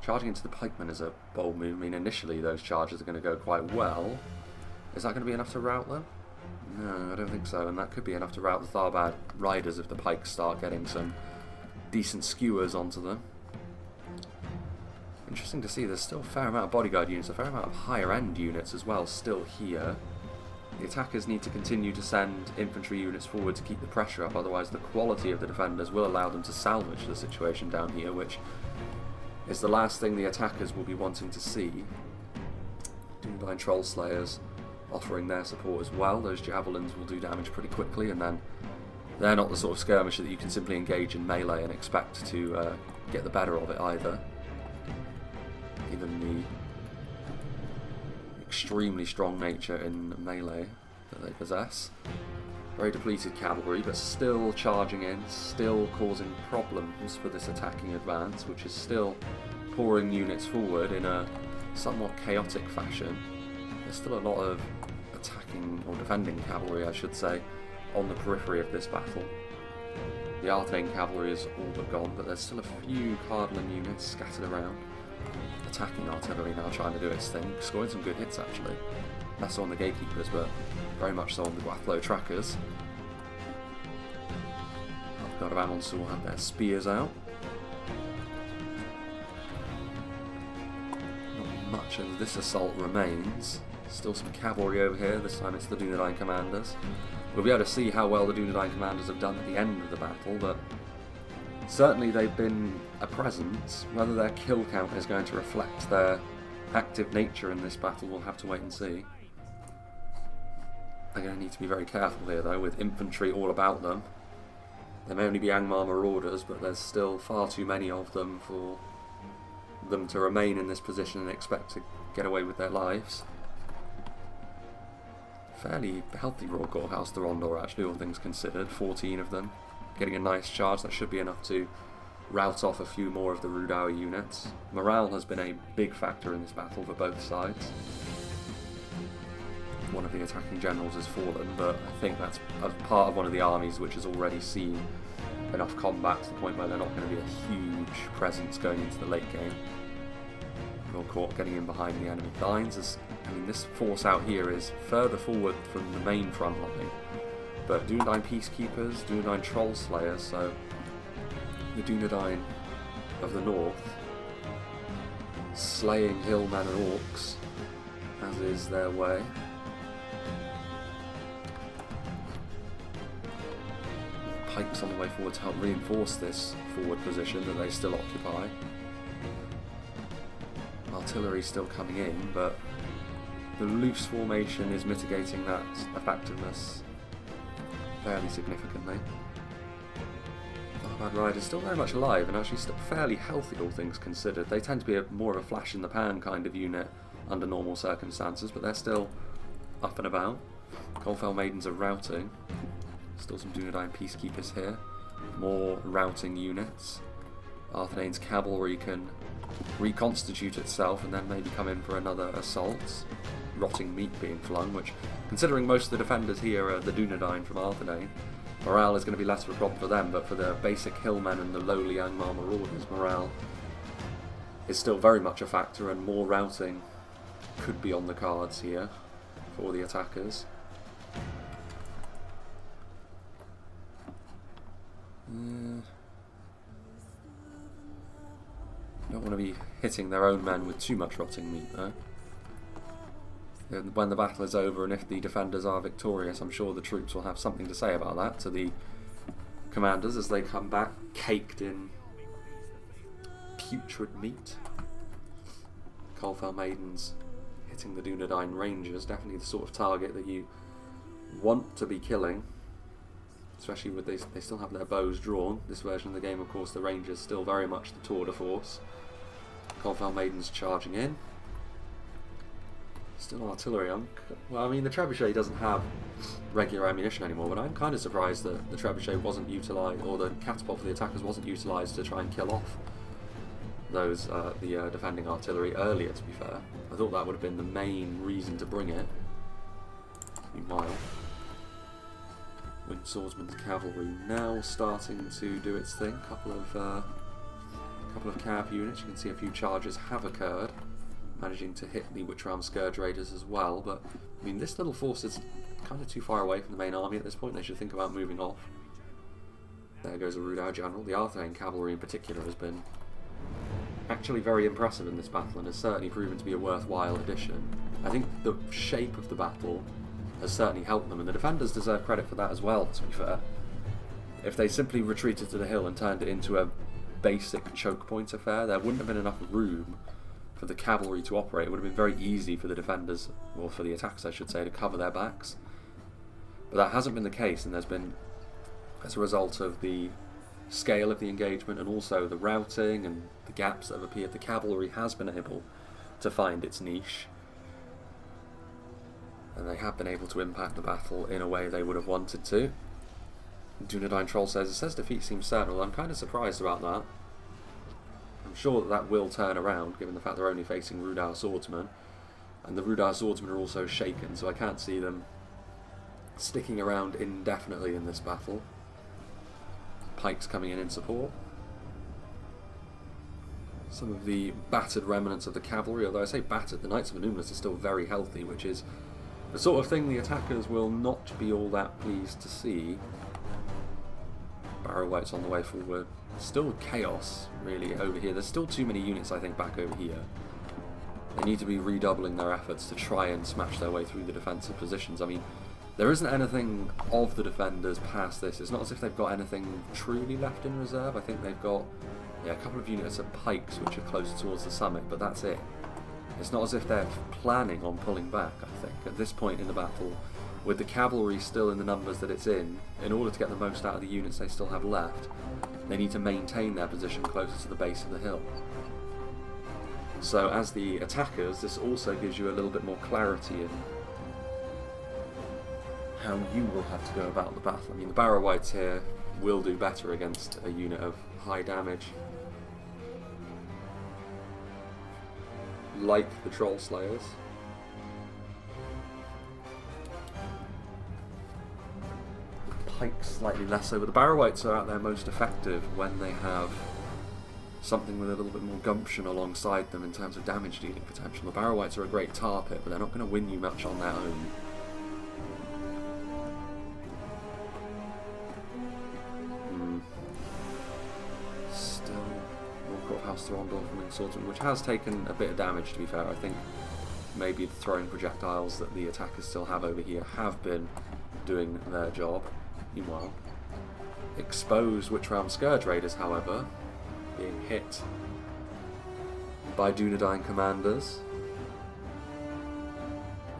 Charging into the pikemen is a bold move. I mean, initially those charges are going to go quite well. Is that going to be enough to rout them? No, I don't think so, and that could be enough to rout the Tharbad riders if the pikes start getting some decent skewers onto them. Interesting to see there's still a fair amount of bodyguard units, a fair amount of higher end units as well still here. The attackers need to continue to send infantry units forward to keep the pressure up, otherwise the quality of the defenders will allow them to salvage the situation down here, which is the last thing the attackers will be wanting to see. Blue Line Troll Slayers offering their support as well. Those javelins will do damage pretty quickly, and then they're not the sort of skirmisher that you can simply engage in melee and expect to get the better of it either. Even the extremely strong nature in melee that they possess. Very depleted cavalry, but still charging in, still causing problems for this attacking advance, which is still pouring units forward in a somewhat chaotic fashion. There's still a lot of attacking, or defending cavalry I should say, on the periphery of this battle. The Arthedain cavalry is all but gone, but there's still a few Cardolan units scattered around. Attacking artillery now trying to do its thing, scoring some good hits actually. Less so on the gatekeepers, but very much so on the Guathlo trackers. God of AMON SUL have their spears out. Not much of this assault remains. Still some cavalry over here, this time it's the Dunedain commanders. We'll be able to see how well the Dunedain commanders have done at the end of the battle, but certainly they've been a presence. Whether their kill count is going to reflect their active nature in this battle, we'll have to wait and see. They're going to need to be very careful here though, with infantry all about them. There may only be Angmar marauders, but there's still far too many of them for them to remain in this position and expect to get away with their lives. Fairly healthy Rhudaur house, the Rhudaur actually, all things considered. 14 of them. Getting a nice charge, that should be enough to rout off a few more of the Rhudaur units. Morale has been a big factor in this battle for both sides. One of the attacking generals has fallen, but I think that's a part of one of the armies which has already seen enough combat to the point where they're not going to be a huge presence going into the late game. Court getting in behind the enemy lines. I mean, this force out here is further forward from the main front line, but Dunedain Peacekeepers, Dunedain Troll Slayers, so the Dunedain of the north, slaying hillmen and orcs, as is their way. Pikes on the way forward to help reinforce this forward position that they still occupy. Artillery still coming in, but the loose formation is mitigating that effectiveness fairly significantly. Bad Riders still very much alive and actually still fairly healthy, all things considered. They tend to be more of a flash in the pan kind of unit under normal circumstances, but they're still up and about. Coldfell Maidens are routing. Still some Dunedain Peacekeepers here. More routing units. Arthedain's cavalry can reconstitute itself and then maybe come in for another assault. Rotting meat being flung, which, considering most of the defenders here are the Dunedain from Arthedain, morale is going to be less of a problem for them, but for the basic hillmen and the lowly Angmar marauders, morale is still very much a factor, and more routing could be on the cards here for the attackers. Don't want to be hitting their own men with too much rotting meat though. When the battle is over and if the defenders are victorious, I'm sure the troops will have something to say about that to the commanders as they come back caked in putrid meat. Coldfell Maidens hitting the Dunedain Rangers, definitely the sort of target that you want to be killing, especially with they still have their bows drawn. This version of the game, of course, the Rangers still very much the tour de force. Coldfell Maidens charging in. Still artillery on. Well, I mean, the trebuchet doesn't have regular ammunition anymore, but I'm kind of surprised that the trebuchet wasn't utilised, or the catapult for the attackers wasn't utilised to try and kill off those the defending artillery earlier, to be fair. I thought that would have been the main reason to bring it. Meanwhile, Winged Swordsman's cavalry now starting to do its thing. Couple of cav units. You can see a few charges have occurred, managing to hit the Witchram Scourge Raiders as well, but I mean, this little force is kind of too far away from the main army at this point. They should think about moving off. There goes a Rhudaur general. The Arthedain cavalry in particular has been actually very impressive in this battle and has certainly proven to be a worthwhile addition. I think the shape of the battle has certainly helped them, and the defenders deserve credit for that as well, to be fair. If they simply retreated to the hill and turned it into a basic choke point affair, there wouldn't have been enough room for the cavalry to operate. It would have been very easy for the defenders, or for the attackers I should say, to cover their backs. But that hasn't been the case, and there's been, as a result of the scale of the engagement and also the routing and the gaps that have appeared, the cavalry has been able to find its niche, and they have been able to impact the battle in a way they would have wanted to. Dunedain Troll says, it says defeat seems certain. Well, I'm kind of surprised about that. I'm sure that will turn around, given the fact they're only facing Rhudaur Swordsmen, and the Rhudaur Swordsmen are also shaken, so I can't see them sticking around indefinitely in this battle. Pikes coming in support. Some of the battered remnants of the cavalry, although I say battered, the Knights of Anumnus are still very healthy, which is the sort of thing the attackers will not be all that pleased to see. Barrow White's on the way forward. Still chaos, really, over here. There's still too many units, I think, back over here. They need to be redoubling their efforts to try and smash their way through the defensive positions. I mean, there isn't anything of the defenders past this. It's not as if they've got anything truly left in reserve. I think they've got a couple of units of pikes which are close towards the summit, but that's it. It's not as if they're planning on pulling back, I think, at this point in the battle. With the cavalry still in the numbers that it's in order to get the most out of the units they still have left, they need to maintain their position closer to the base of the hill. So as the attackers, this also gives you a little bit more clarity in how you will have to go about the battle. I mean, the Barrow Whites here will do better against a unit of high damage, like the Troll Slayers. Pikes slightly less so, but the Barrow Whites are at their most effective when they have something with a little bit more gumption alongside them in terms of damage dealing potential. The Barrow Whites are a great tar pit, but they're not going to win you much on their own. House Rhudaur from Winged Swordsman, which has taken a bit of damage, to be fair. I think maybe the throwing projectiles that the attackers still have over here have been doing their job. Meanwhile, exposed Witch Realm Scourge Raiders, however, being hit by Dunedain commanders.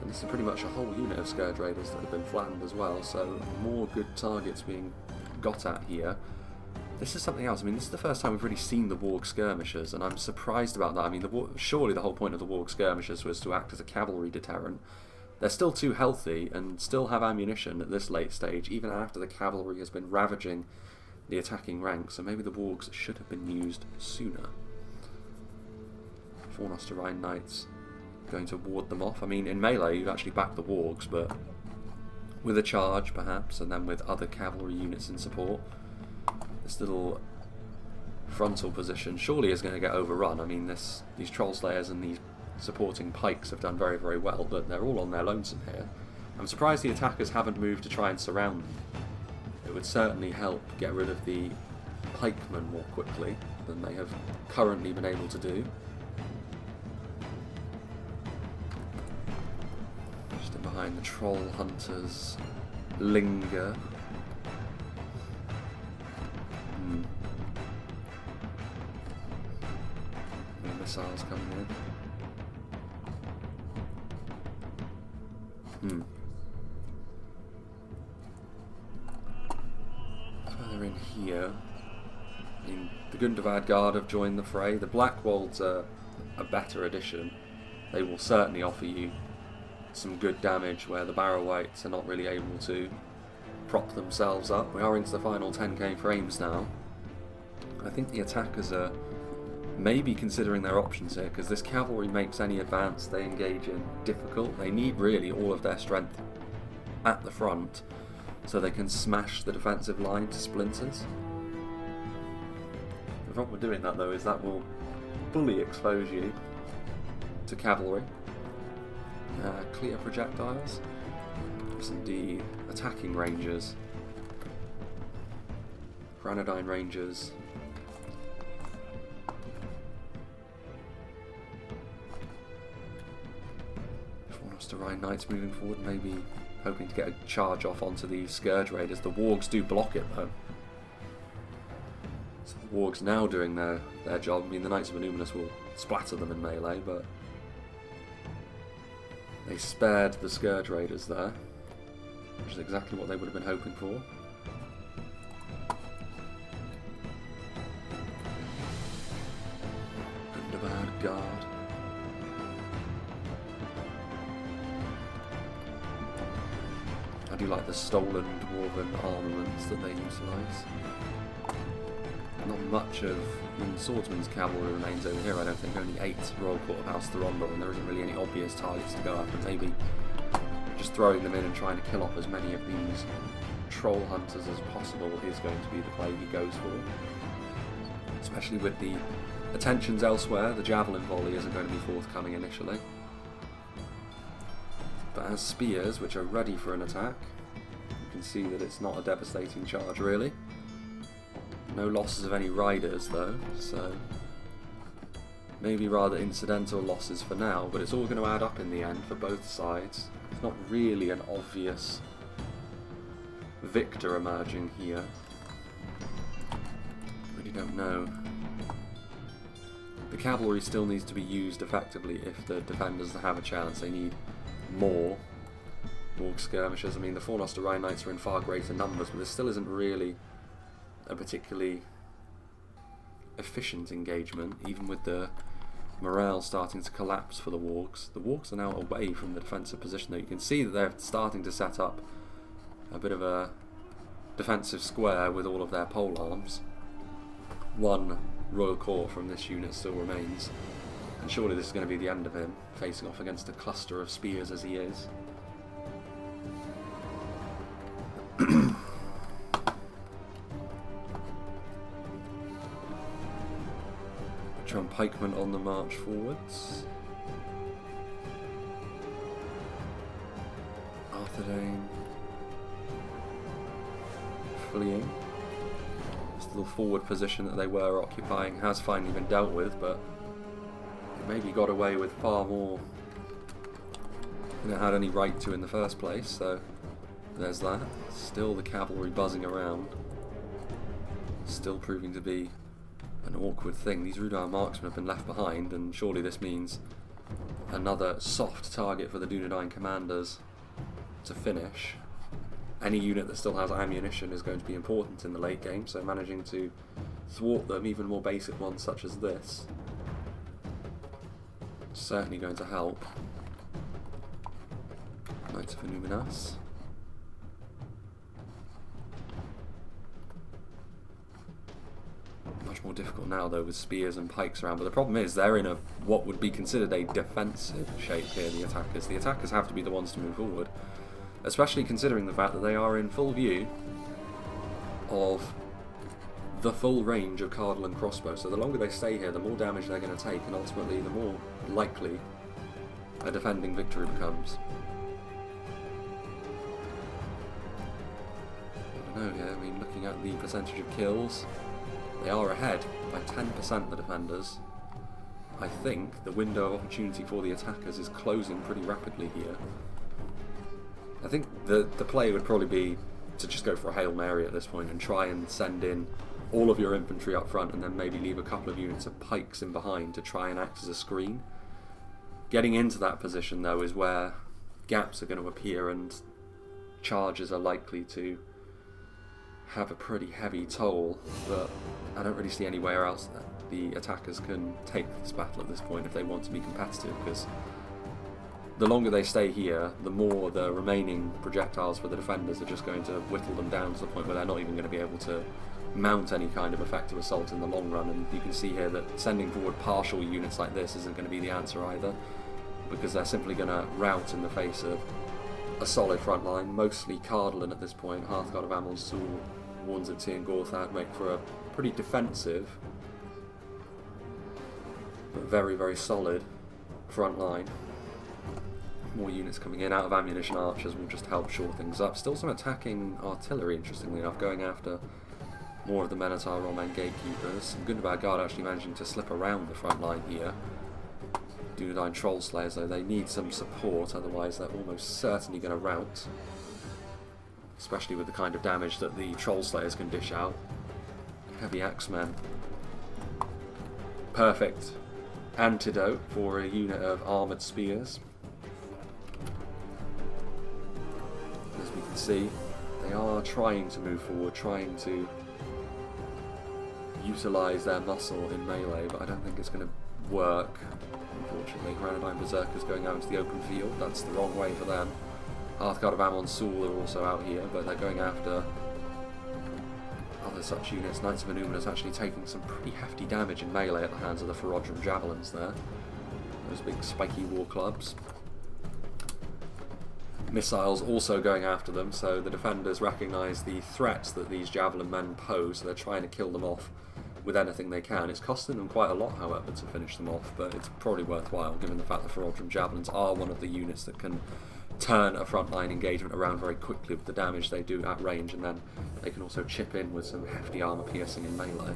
And this is pretty much a whole unit of Scourge Raiders that have been flattened as well, so more good targets being got at here. This is something else. I mean, this is the first time we've really seen the Warg Skirmishers, and I'm surprised about that. I mean, surely the whole point of the Warg Skirmishers was to act as a cavalry deterrent. They're still too healthy and still have ammunition at this late stage, even after the cavalry has been ravaging the attacking ranks, so maybe the Wargs should have been used sooner. Fornosterine Knights going to ward them off. I mean, in melee you've actually backed the Wargs, but with a charge perhaps, and then with other cavalry units in support, this little frontal position surely is going to get overrun. I mean, these Troll Slayers and these supporting pikes have done very, very well, but they're all on their lonesome here. I'm surprised the attackers haven't moved to try and surround them. It would certainly help get rid of the pikemen more quickly than they have currently been able to do. Just in behind, the Troll Hunters linger. More missiles coming in. Further in here, I mean, the Gundavad Guard have joined the fray. The Blackwolds are a better addition. They will certainly offer you some good damage where the Barrow-wights are not really able to prop themselves up. We are into the final 10k frames now. I think the attackers are maybe considering their options here, because this cavalry makes any advance they engage in difficult. They need really all of their strength at the front so they can smash the defensive line to splinters. The problem with doing that, though, is that will fully expose you to cavalry. Clear projectiles. Yes, indeed. Attacking rangers. Arthedain rangers. Fornosterine Knights moving forward, maybe hoping to get a charge off onto the Scourge Raiders. The Wargs do block it, though. So the Wargs now doing their job. I mean, the Knights of Illuminus will splatter them in melee, but they spared the Scourge Raiders there, which is exactly what they would have been hoping for. Gundavad Guard. I do like the stolen dwarven armaments that they utilise. Not much of Swordsman's cavalry remains over here, I don't think. Only 8 Royal Court of House Rhudaur, and there isn't really any obvious targets to go after. Maybe just throwing them in and trying to kill off as many of these Troll Hunters as possible is going to be the play he goes for. Especially with the attentions elsewhere, the Javelin volley isn't going to be forthcoming initially. But as spears, which are ready for an attack, you can see that it's not a devastating charge really. No losses of any riders though, so maybe rather incidental losses for now, but it's all going to add up in the end for both sides. It's not really an obvious victor emerging here. Really don't know. The cavalry still needs to be used effectively if the defenders have a chance. They need more Warg Skirmishers. I mean, the Fornosterine Knights are in far greater numbers, but this still isn't really a particularly efficient engagement, even with the morale starting to collapse for the Wargs. The Wargs are now away from the defensive position, though. You can see that they're starting to set up a bit of a defensive square with all of their pole arms. One Royal Court from this unit still remains, and surely this is going to be the end of him, facing off against a cluster of spears as he is. Pikemen on the march forwards. Arthedain fleeing. As the forward position that they were occupying has finally been dealt with, but it maybe got away with far more than it had any right to in the first place, so there's that. Still the cavalry buzzing around. Still proving to be an awkward thing. These Rhudaur marksmen have been left behind, and surely this means another soft target for the Dunedain commanders to finish. Any unit that still has ammunition is going to be important in the late game, so managing to thwart them, even more basic ones such as this, is certainly going to help. Knights of Illuminas. Much more difficult now though with spears and pikes around, but the problem is they're in a what would be considered a defensive shape here, the attackers. The attackers have to be the ones to move forward, especially considering the fact that they are in full view of the full range of Cardolan crossbows. So the longer they stay here, the more damage they're going to take, and ultimately the more likely a defending victory becomes. I don't know, yeah, I mean, looking at the percentage of kills, they are ahead by 10%, the defenders. I think the window of opportunity for the attackers is closing pretty rapidly here. I think the play would probably be to just go for a Hail Mary at this point and try and send in all of your infantry up front, and then maybe leave a couple of units of pikes in behind to try and act as a screen. Getting into that position though is where gaps are going to appear and charges are likely to have a pretty heavy toll, but I don't really see anywhere else that the attackers can take this battle at this point if they want to be competitive, because the longer they stay here, the more the remaining projectiles for the defenders are just going to whittle them down to the point where they're not even going to be able to mount any kind of effective assault in the long run. And you can see here that sending forward partial units like this isn't going to be the answer either, because they're simply going to rout in the face of a solid front line. Mostly Cardolan at this point. Hearthguard of Amon Sul, Warns of Tí and Gorthad make for a pretty defensive but very, very solid front line. More units coming in. Out of ammunition archers will just help shore things up. Still some attacking artillery, interestingly enough, going after more of the Men-at-Arms Roman gatekeepers. Some Gundabad Guard actually managing to slip around the front line here. Dunedain Troll Slayers, though, they need some support, otherwise they're almost certainly going to rout. Especially with the kind of damage that the Troll Slayers can dish out. Heavy Axemen. Perfect antidote for a unit of armoured spears. As we can see, they are trying to move forward, trying to utilise their muscle in melee, but I don't think it's going to work, unfortunately. Rhudaur Berserkers going out into the open field, that's the wrong way for them. Hearthguard of Amon Sul are also out here, but they're going after other such units. Knights of Illuminas actually taking some pretty hefty damage in melee at the hands of the Reforged javelins there. Those big spiky war clubs. Missiles also going after them, so the defenders recognise the threats that these javelin men pose, so they're trying to kill them off with anything they can. It's costing them quite a lot, however, to finish them off, but it's probably worthwhile given the fact that Reforged javelins are one of the units that can turn a frontline engagement around very quickly with the damage they do at range, and then they can also chip in with some hefty armour piercing in melee.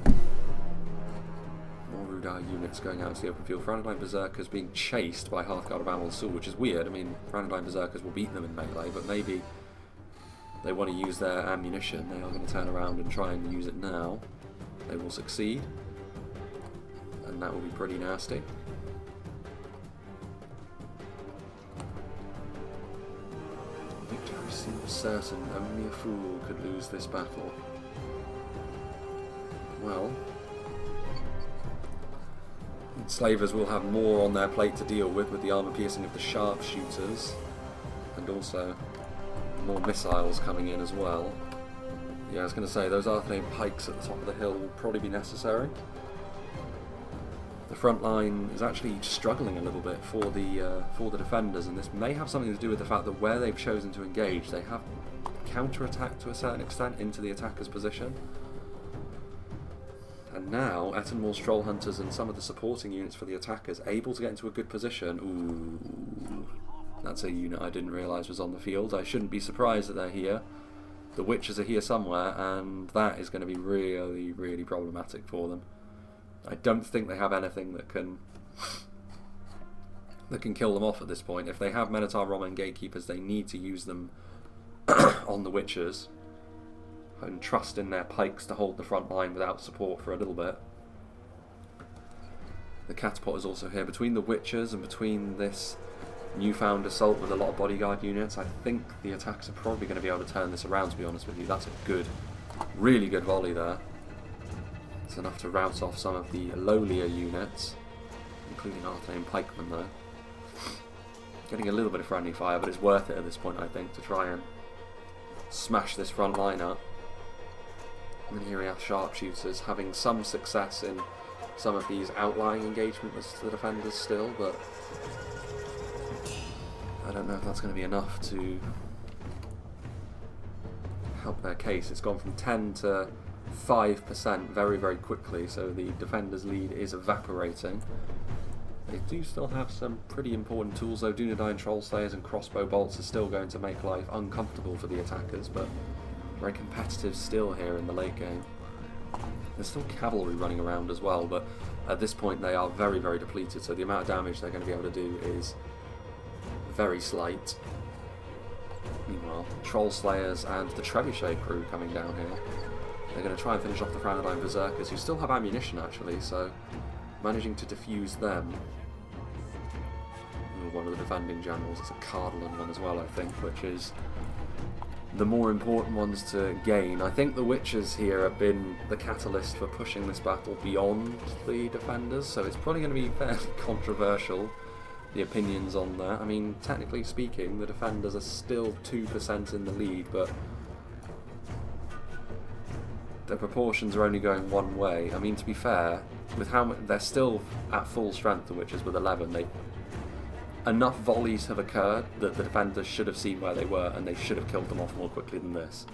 More Rhudaur units going out to the open field. Rhudaur Berserkers being chased by Hearthguard of Amon Sul, which is weird. I mean, Rhudaur Berserkers will beat them in melee, but maybe they want to use their ammunition. They are going to turn around and try and use it now. They will succeed, and that will be pretty nasty. Victory seems certain. Only a fool could lose this battle. Well, Enslavers will have more on their plate to deal with the armour piercing of the sharpshooters, and also more missiles coming in as well. Yeah, I was going to say, those Arthedain pikes at the top of the hill will probably be necessary. The front line is actually struggling a little bit for the defenders, and this may have something to do with the fact that where they've chosen to engage, they have counter-attacked to a certain extent into the attacker's position. And now, Ettenmore's Troll Hunters and some of the supporting units for the attackers able to get into a good position. Ooh, that's a unit I didn't realise was on the field. I shouldn't be surprised that they're here. The Witches are here somewhere, and that is going to be really, really problematic for them. I don't think they have anything that can kill them off at this point. If they have Minotaur, Roman Gatekeepers, they need to use them on the Witches and trust in their pikes to hold the front line without support for a little bit. The Catapult is also here. Between the Witches and between this newfound assault with a lot of bodyguard units, I think the attacks are probably going to be able to turn this around, to be honest with you. That's a good, really good volley there. It's enough to rout off some of the lowlier units, including Arthedain pikemen though. Getting a little bit of friendly fire, but it's worth it at this point, I think, to try and smash this front line up. And then here we have sharpshooters having some success in some of these outlying engagements with the defenders still, but I don't know if that's going to be enough to help their case. It's gone from 10 to 5% very, very quickly, so the defenders' lead is evaporating. They do still have some pretty important tools though. Dunedain Troll Slayers and crossbow bolts are still going to make life uncomfortable for the attackers, but very competitive still here in the late game. There's still cavalry running around as well, but at this point they are very, very depleted, so the amount of damage they're going to be able to do is very slight. Meanwhile, Troll Slayers and the Trebuchet crew coming down here. They're going to try and finish off the Rhudaur Berserkers, who still have ammunition actually, so managing to defuse them. One of the defending generals, it's a Cardolan one as well, I think, which is the more important ones to gain. I think the Witches here have been the catalyst for pushing this battle beyond the defenders, so it's probably going to be fairly controversial, the opinions on that. I mean, technically speaking, the defenders are still 2% in the lead, but the proportions are only going one way. I mean, to be fair, with how much they're still at full strength, the Witches with 11, enough volleys have occurred that the defenders should have seen where they were, and they should have killed them off more quickly than this.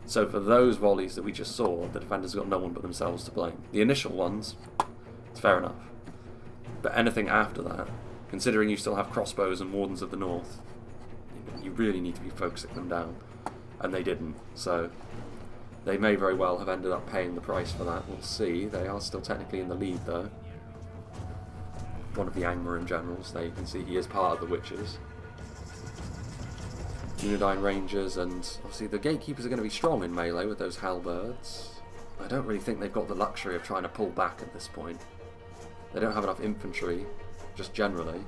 So for those volleys that we just saw, the defenders got no one but themselves to blame. The initial ones, it's fair enough. But anything after that, considering you still have crossbows and Wardens of the North, you really need to be focusing them down. And they didn't, so they may very well have ended up paying the price for that. We'll see. They are still technically in the lead though. One of the Angmar generals, there you can see he is part of the Witches. Dunedain Rangers, and obviously the Gatekeepers are going to be strong in melee with those halberds. I don't really think they've got the luxury of trying to pull back at this point. They don't have enough infantry, just generally.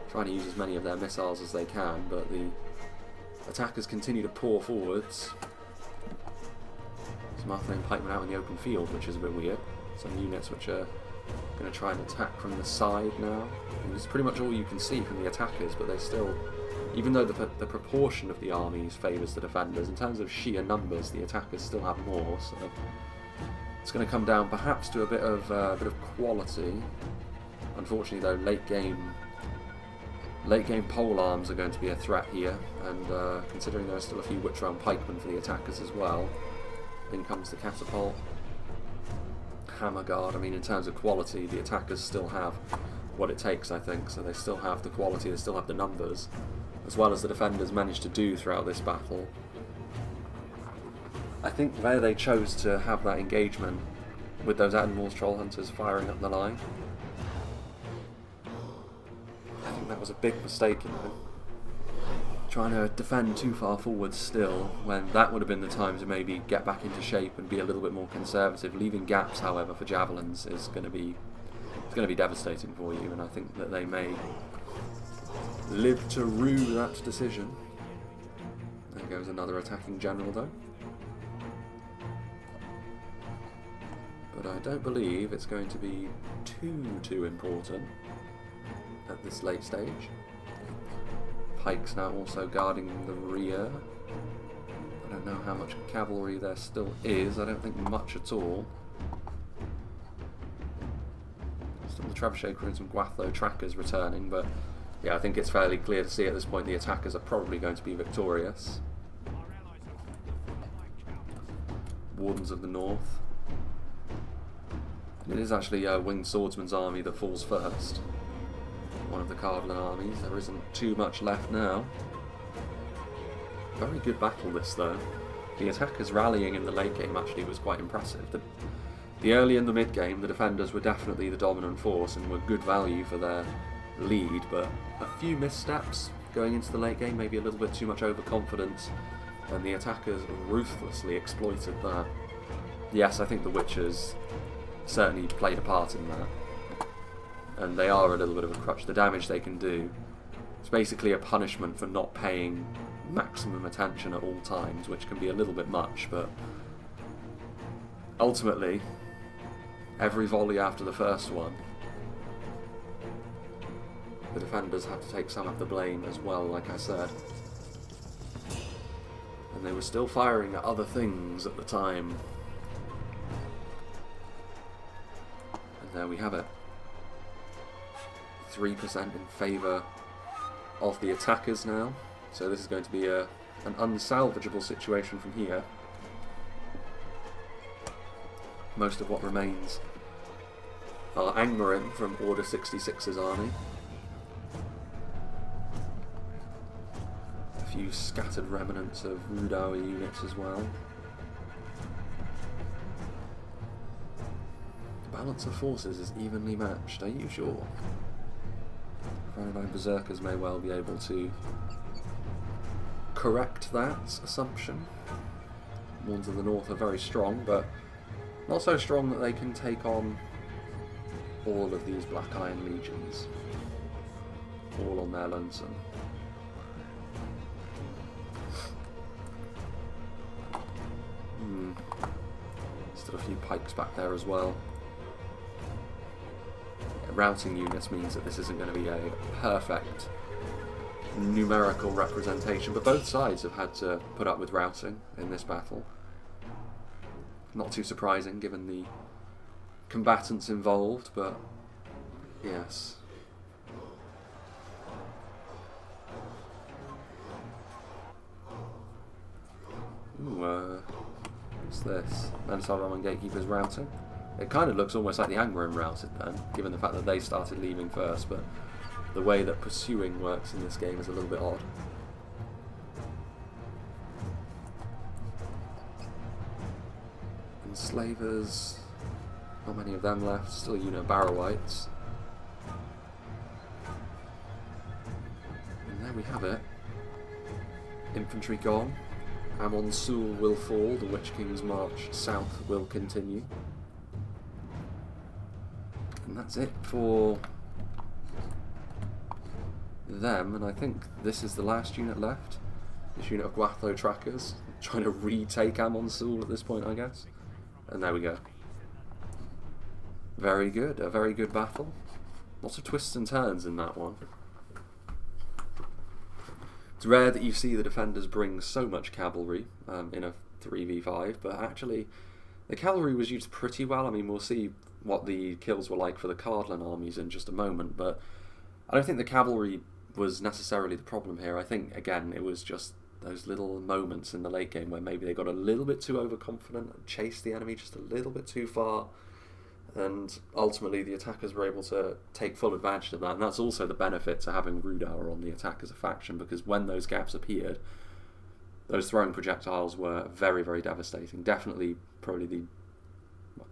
Trying to use as many of their missiles as they can, but the attackers continue to pour forwards. Some Arthedain pikemen out in the open field, which is a bit weird. Some units which are going to try and attack from the side now. And it's pretty much all you can see from the attackers, but they still, even though the proportion of the armies favours the defenders, in terms of sheer numbers, the attackers still have more. So it's going to come down perhaps to a bit of quality. Unfortunately, though, late game pole arms are going to be a threat here, and considering there are still a few Witch Realm pikemen for the attackers as well. In comes the catapult. Hammer guard. I mean, in terms of quality, the attackers still have what it takes, I think, so they still have the quality, they still have the numbers, as well as the defenders managed to do throughout this battle. I think where they chose to have that engagement with those Animals Troll Hunters firing up the line, I think that was a big mistake, you know. Trying to defend too far forward still, when that would have been the time to maybe get back into shape and be a little bit more conservative. Leaving gaps, however, for javelins is going to be devastating for you, and I think that they may live to rue that decision. There goes another attacking general, though. But I don't believe it's going to be too important at this late stage. Pikes now also guarding the rear. I don't know how much cavalry there still is. I don't think much at all. Still the Trebuchet crew and some Guatho trackers returning, but yeah, I think it's fairly clear to see at this point the attackers are probably going to be victorious. Wardens of the North. It is actually a Winged Swordsman's army that falls first. One of the Cardolan armies. There isn't too much left now. Very good battle this though. The attackers rallying in the late game actually was quite impressive. The early and the mid game, the defenders were definitely the dominant force and were good value for their lead, but a few missteps going into the late game, maybe a little bit too much overconfidence, and the attackers ruthlessly exploited that. Yes, I think the Witchers certainly played a part in that, and they are a little bit of a crutch. The damage they can do is basically a punishment for not paying maximum attention at all times, which can be a little bit much, but ultimately, every volley after the first one, the defenders have to take some of the blame as well, like I said. And they were still firing at other things at the time. And there we have it. 3% in favour of the attackers now. So this is going to be an unsalvageable situation from here. Most of what remains are Angmar from Order 66's army. A few scattered remnants of Rhudaur units as well. The balance of forces is evenly matched, are you sure? Cardolan Berserkers may well be able to correct that assumption. The ones in the north are very strong, but not so strong that they can take on all of these Black Iron legions, all on their lonesome. Still a few pikes back there as well. Routing units means that this isn't going to be a perfect numerical representation, but both sides have had to put up with routing in this battle. Not too surprising given the combatants involved, but yes. Ooh, what's this? Minotaur and Gatekeeper's routing. It kind of looks almost like the Angmar routed then, given the fact that they started leaving first, but the way that pursuing works in this game is a little bit odd. Enslavers, not many of them left, still a unit of Barrow-wights. And there we have it. Infantry gone. AMON SUL will fall, the Witch King's march south will continue. And that's it for them, and I think this is the last unit left. This unit of Guatho trackers, trying to retake AMON SUL at this point, I guess. And there we go. Very good, a very good battle. Lots of twists and turns in that one. It's rare that you see the defenders bring so much cavalry in a 3v5, but actually the cavalry was used pretty well. I mean, we'll see what the kills were like for the Cardolan armies in just a moment, but I don't think the cavalry was necessarily the problem here. I think, again, it was just those little moments in the late game where maybe they got a little bit too overconfident and chased the enemy just a little bit too far, and ultimately the attackers were able to take full advantage of that. And that's also the benefit to having Rhudaur on the attack as a faction, because when those gaps appeared, those throwing projectiles were very, very devastating. Definitely probably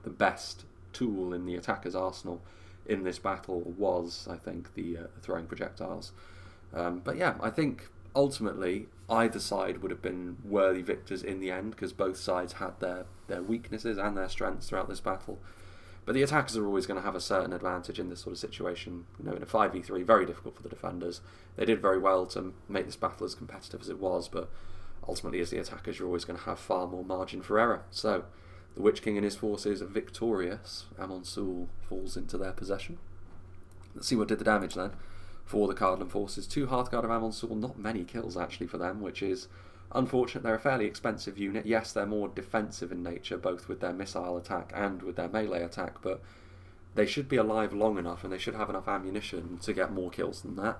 the best tool in the attacker's arsenal in this battle was, I think, the throwing projectiles. But yeah, I think ultimately either side would have been worthy victors in the end, because both sides had their weaknesses and their strengths throughout this battle. But the attackers are always going to have a certain advantage in this sort of situation. You know, in a 5v3, very difficult for the defenders. They did very well to make this battle as competitive as it was, but ultimately as the attackers, you're always going to have far more margin for error. So the Witch King and his forces are victorious. AMON SUL falls into their possession. Let's see what did the damage then for the Cardolan forces. 2 Hearthguard of AMON SUL, not many kills actually for them, which is unfortunate. They're a fairly expensive unit. Yes, they're more defensive in nature, both with their missile attack and with their melee attack, but they should be alive long enough and they should have enough ammunition to get more kills than that.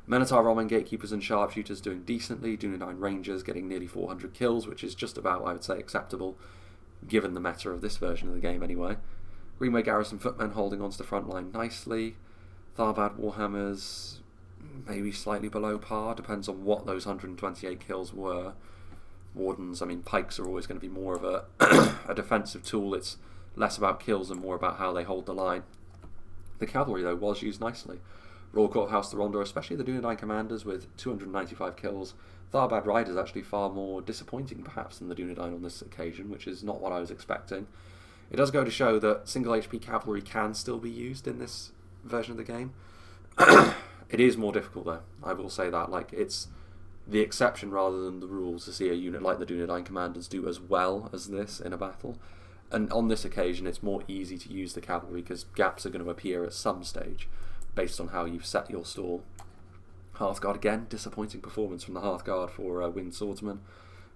Minotaur, Roman Gatekeepers and Sharpshooters doing decently. Dunedain Rangers getting nearly 400 kills, which is just about, I would say, acceptable, given the meta of this version of the game anyway. Greenway Garrison Footmen holding onto the front line nicely. Tharbad Warhammers maybe slightly below par, depends on what those 128 kills were. Wardens, I mean, pikes are always going to be more of a, a defensive tool. It's less about kills and more about how they hold the line. The cavalry, though, was used nicely. Royal Court of House of Rhudaur, especially the Dunedain commanders with 295 kills. Tharbad Riders actually far more disappointing, perhaps, than the Dunedain on this occasion, which is not what I was expecting. It does go to show that single HP cavalry can still be used in this version of the game. It is more difficult, though. I will say that. Like, it's the exception rather than the rules to see a unit like the Dunedain commanders do as well as this in a battle. And on this occasion, it's more easy to use the cavalry because gaps are going to appear at some stage based on how you've set your stall. Hearthguard, again, disappointing performance from the Hearthguard for Winged Swordsman.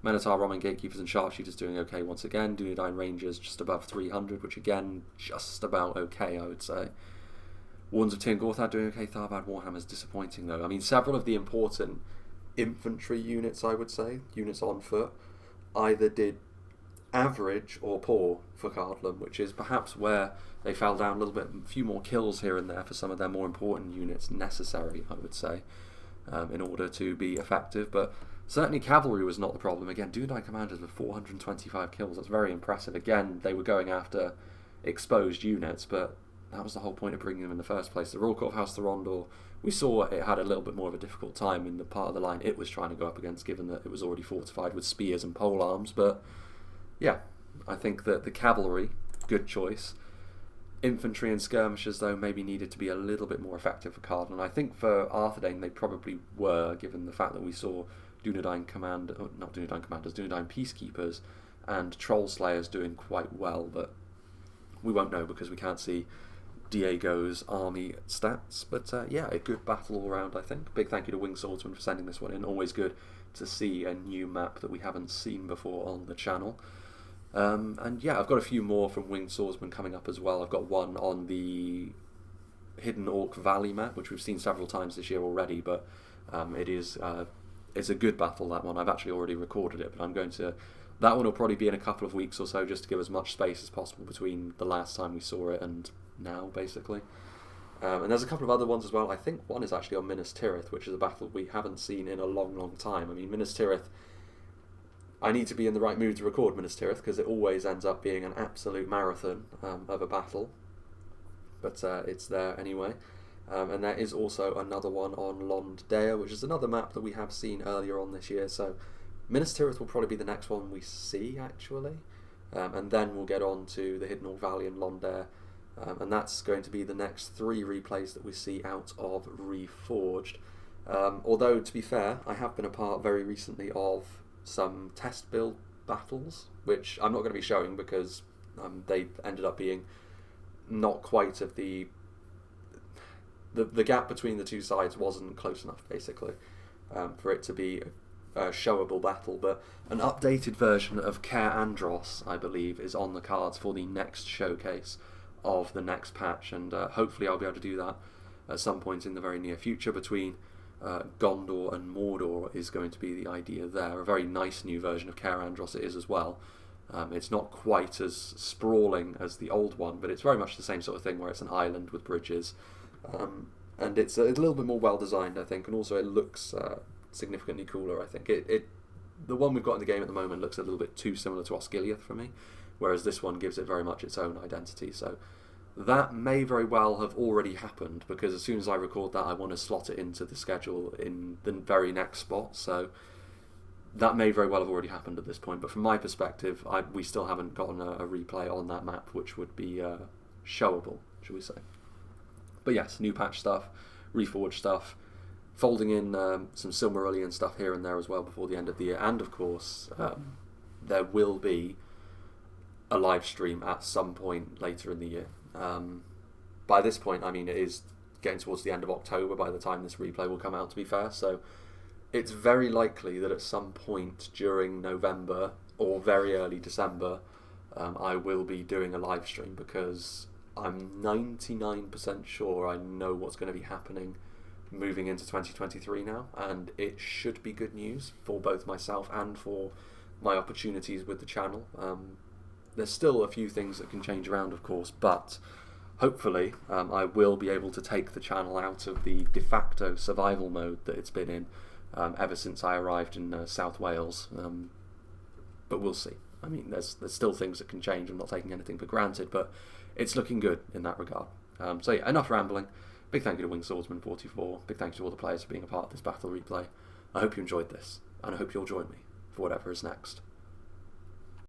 Minotaur, Roman Gatekeepers and Sharpshooters doing okay once again. Dunedain Rangers just above 300, which again, just about okay, I would say. Wardens of Tir Gorthad doing okay. Tharbad Warhammers disappointing, though. I mean, several of the important infantry units, I would say, units on foot, either did average or poor for Cardolan, which is perhaps where they fell down a little bit. A few more kills here and there for some of their more important units necessary, I would say, in order to be effective. But certainly cavalry was not the problem. Again, Dunedain commanders with 425 kills. That's very impressive. Again, they were going after exposed units, but that was the whole point of bringing them in the first place. The Royal Court of House of Rhudaur, we saw it had a little bit more of a difficult time in the part of the line it was trying to go up against, given that it was already fortified with spears and pole arms. But yeah, I think that the cavalry, good choice. Infantry and skirmishers, though, maybe needed to be a little bit more effective for Cardolan. I think for Arthedain they probably were, given the fact that we saw Dunedain Dunedain Peacekeepers and Troll Slayers doing quite well, but we won't know because we can't see Diego's army stats. But yeah, a good battle all around, I think. Big thank you to Winged Swordsman for sending this one in. Always good to see a new map that we haven't seen before on the channel. And yeah, I've got a few more from Winged Swordsman coming up as well. I've got one on the Hidden Orc Valley map, which we've seen several times this year already, but it's a good battle, that one. I've actually already recorded it, but I'm going to... That one will probably be in a couple of weeks or so, just to give as much space as possible between the last time we saw it and now, basically. And there's a couple of other ones as well. I think one is actually on Minas Tirith, which is a battle we haven't seen in a long, long time. I mean, Minas Tirith... I need to be in the right mood to record Minas Tirith, because it always ends up being an absolute marathon of a battle. But it's there anyway. And there is also another one on Rhudaur, which is another map that we have seen earlier on this year. So Minas Tirith will probably be the next one we see, actually. And then we'll get on to the Hidden Orc Valley and Rhudaur. And that's going to be the next 3 replays that we see out of Reforged. Although, to be fair, I have been a part very recently of some test build battles, which I'm not going to be showing because they ended up being not quite of the gap between the two sides wasn't close enough, basically, for it to be a showable battle. But an updated version of Caer Andros, I believe, is on the cards for the next showcase of the next patch, and hopefully I'll be able to do that at some point in the very near future. Between Gondor and Mordor is going to be the idea there. A very nice new version of Caer Andros it is as well. It's not quite as sprawling as the old one, but it's very much the same sort of thing where it's an island with bridges. And it's a little bit more well designed, I think, and also it looks significantly cooler, I think. The one we've got in the game at the moment looks a little bit too similar to Osgiliath for me, whereas this one gives it very much its own identity. So that may very well have already happened, because as soon as I record that I want to slot it into the schedule in the very next spot, so that may very well have already happened at this point. But from my perspective, we still haven't gotten a replay on that map, which would be showable, should we say. But yes, new patch stuff, Reforged stuff, folding in some Silmarillion stuff here and there as well before the end of the year, and of course there will be a live stream at some point later in the year. By this point, I mean, it is getting towards the end of October by the time this replay will come out, to be fair, so it's very likely that at some point during November or very early December I will be doing a live stream, because I'm 99% sure I know what's going to be happening moving into 2023 now, and it should be good news for both myself and for my opportunities with the channel. There's still a few things that can change around, of course, but hopefully I will be able to take the channel out of the de facto survival mode that it's been in ever since I arrived in South Wales. but we'll see. I mean, there's still things that can change. I'm not taking anything for granted, but it's looking good in that regard. So yeah, enough rambling. Big thank you to Winged Swordsman 44. Big thank you to all the players for being a part of this battle replay. I hope you enjoyed this, and I hope you'll join me for whatever is next.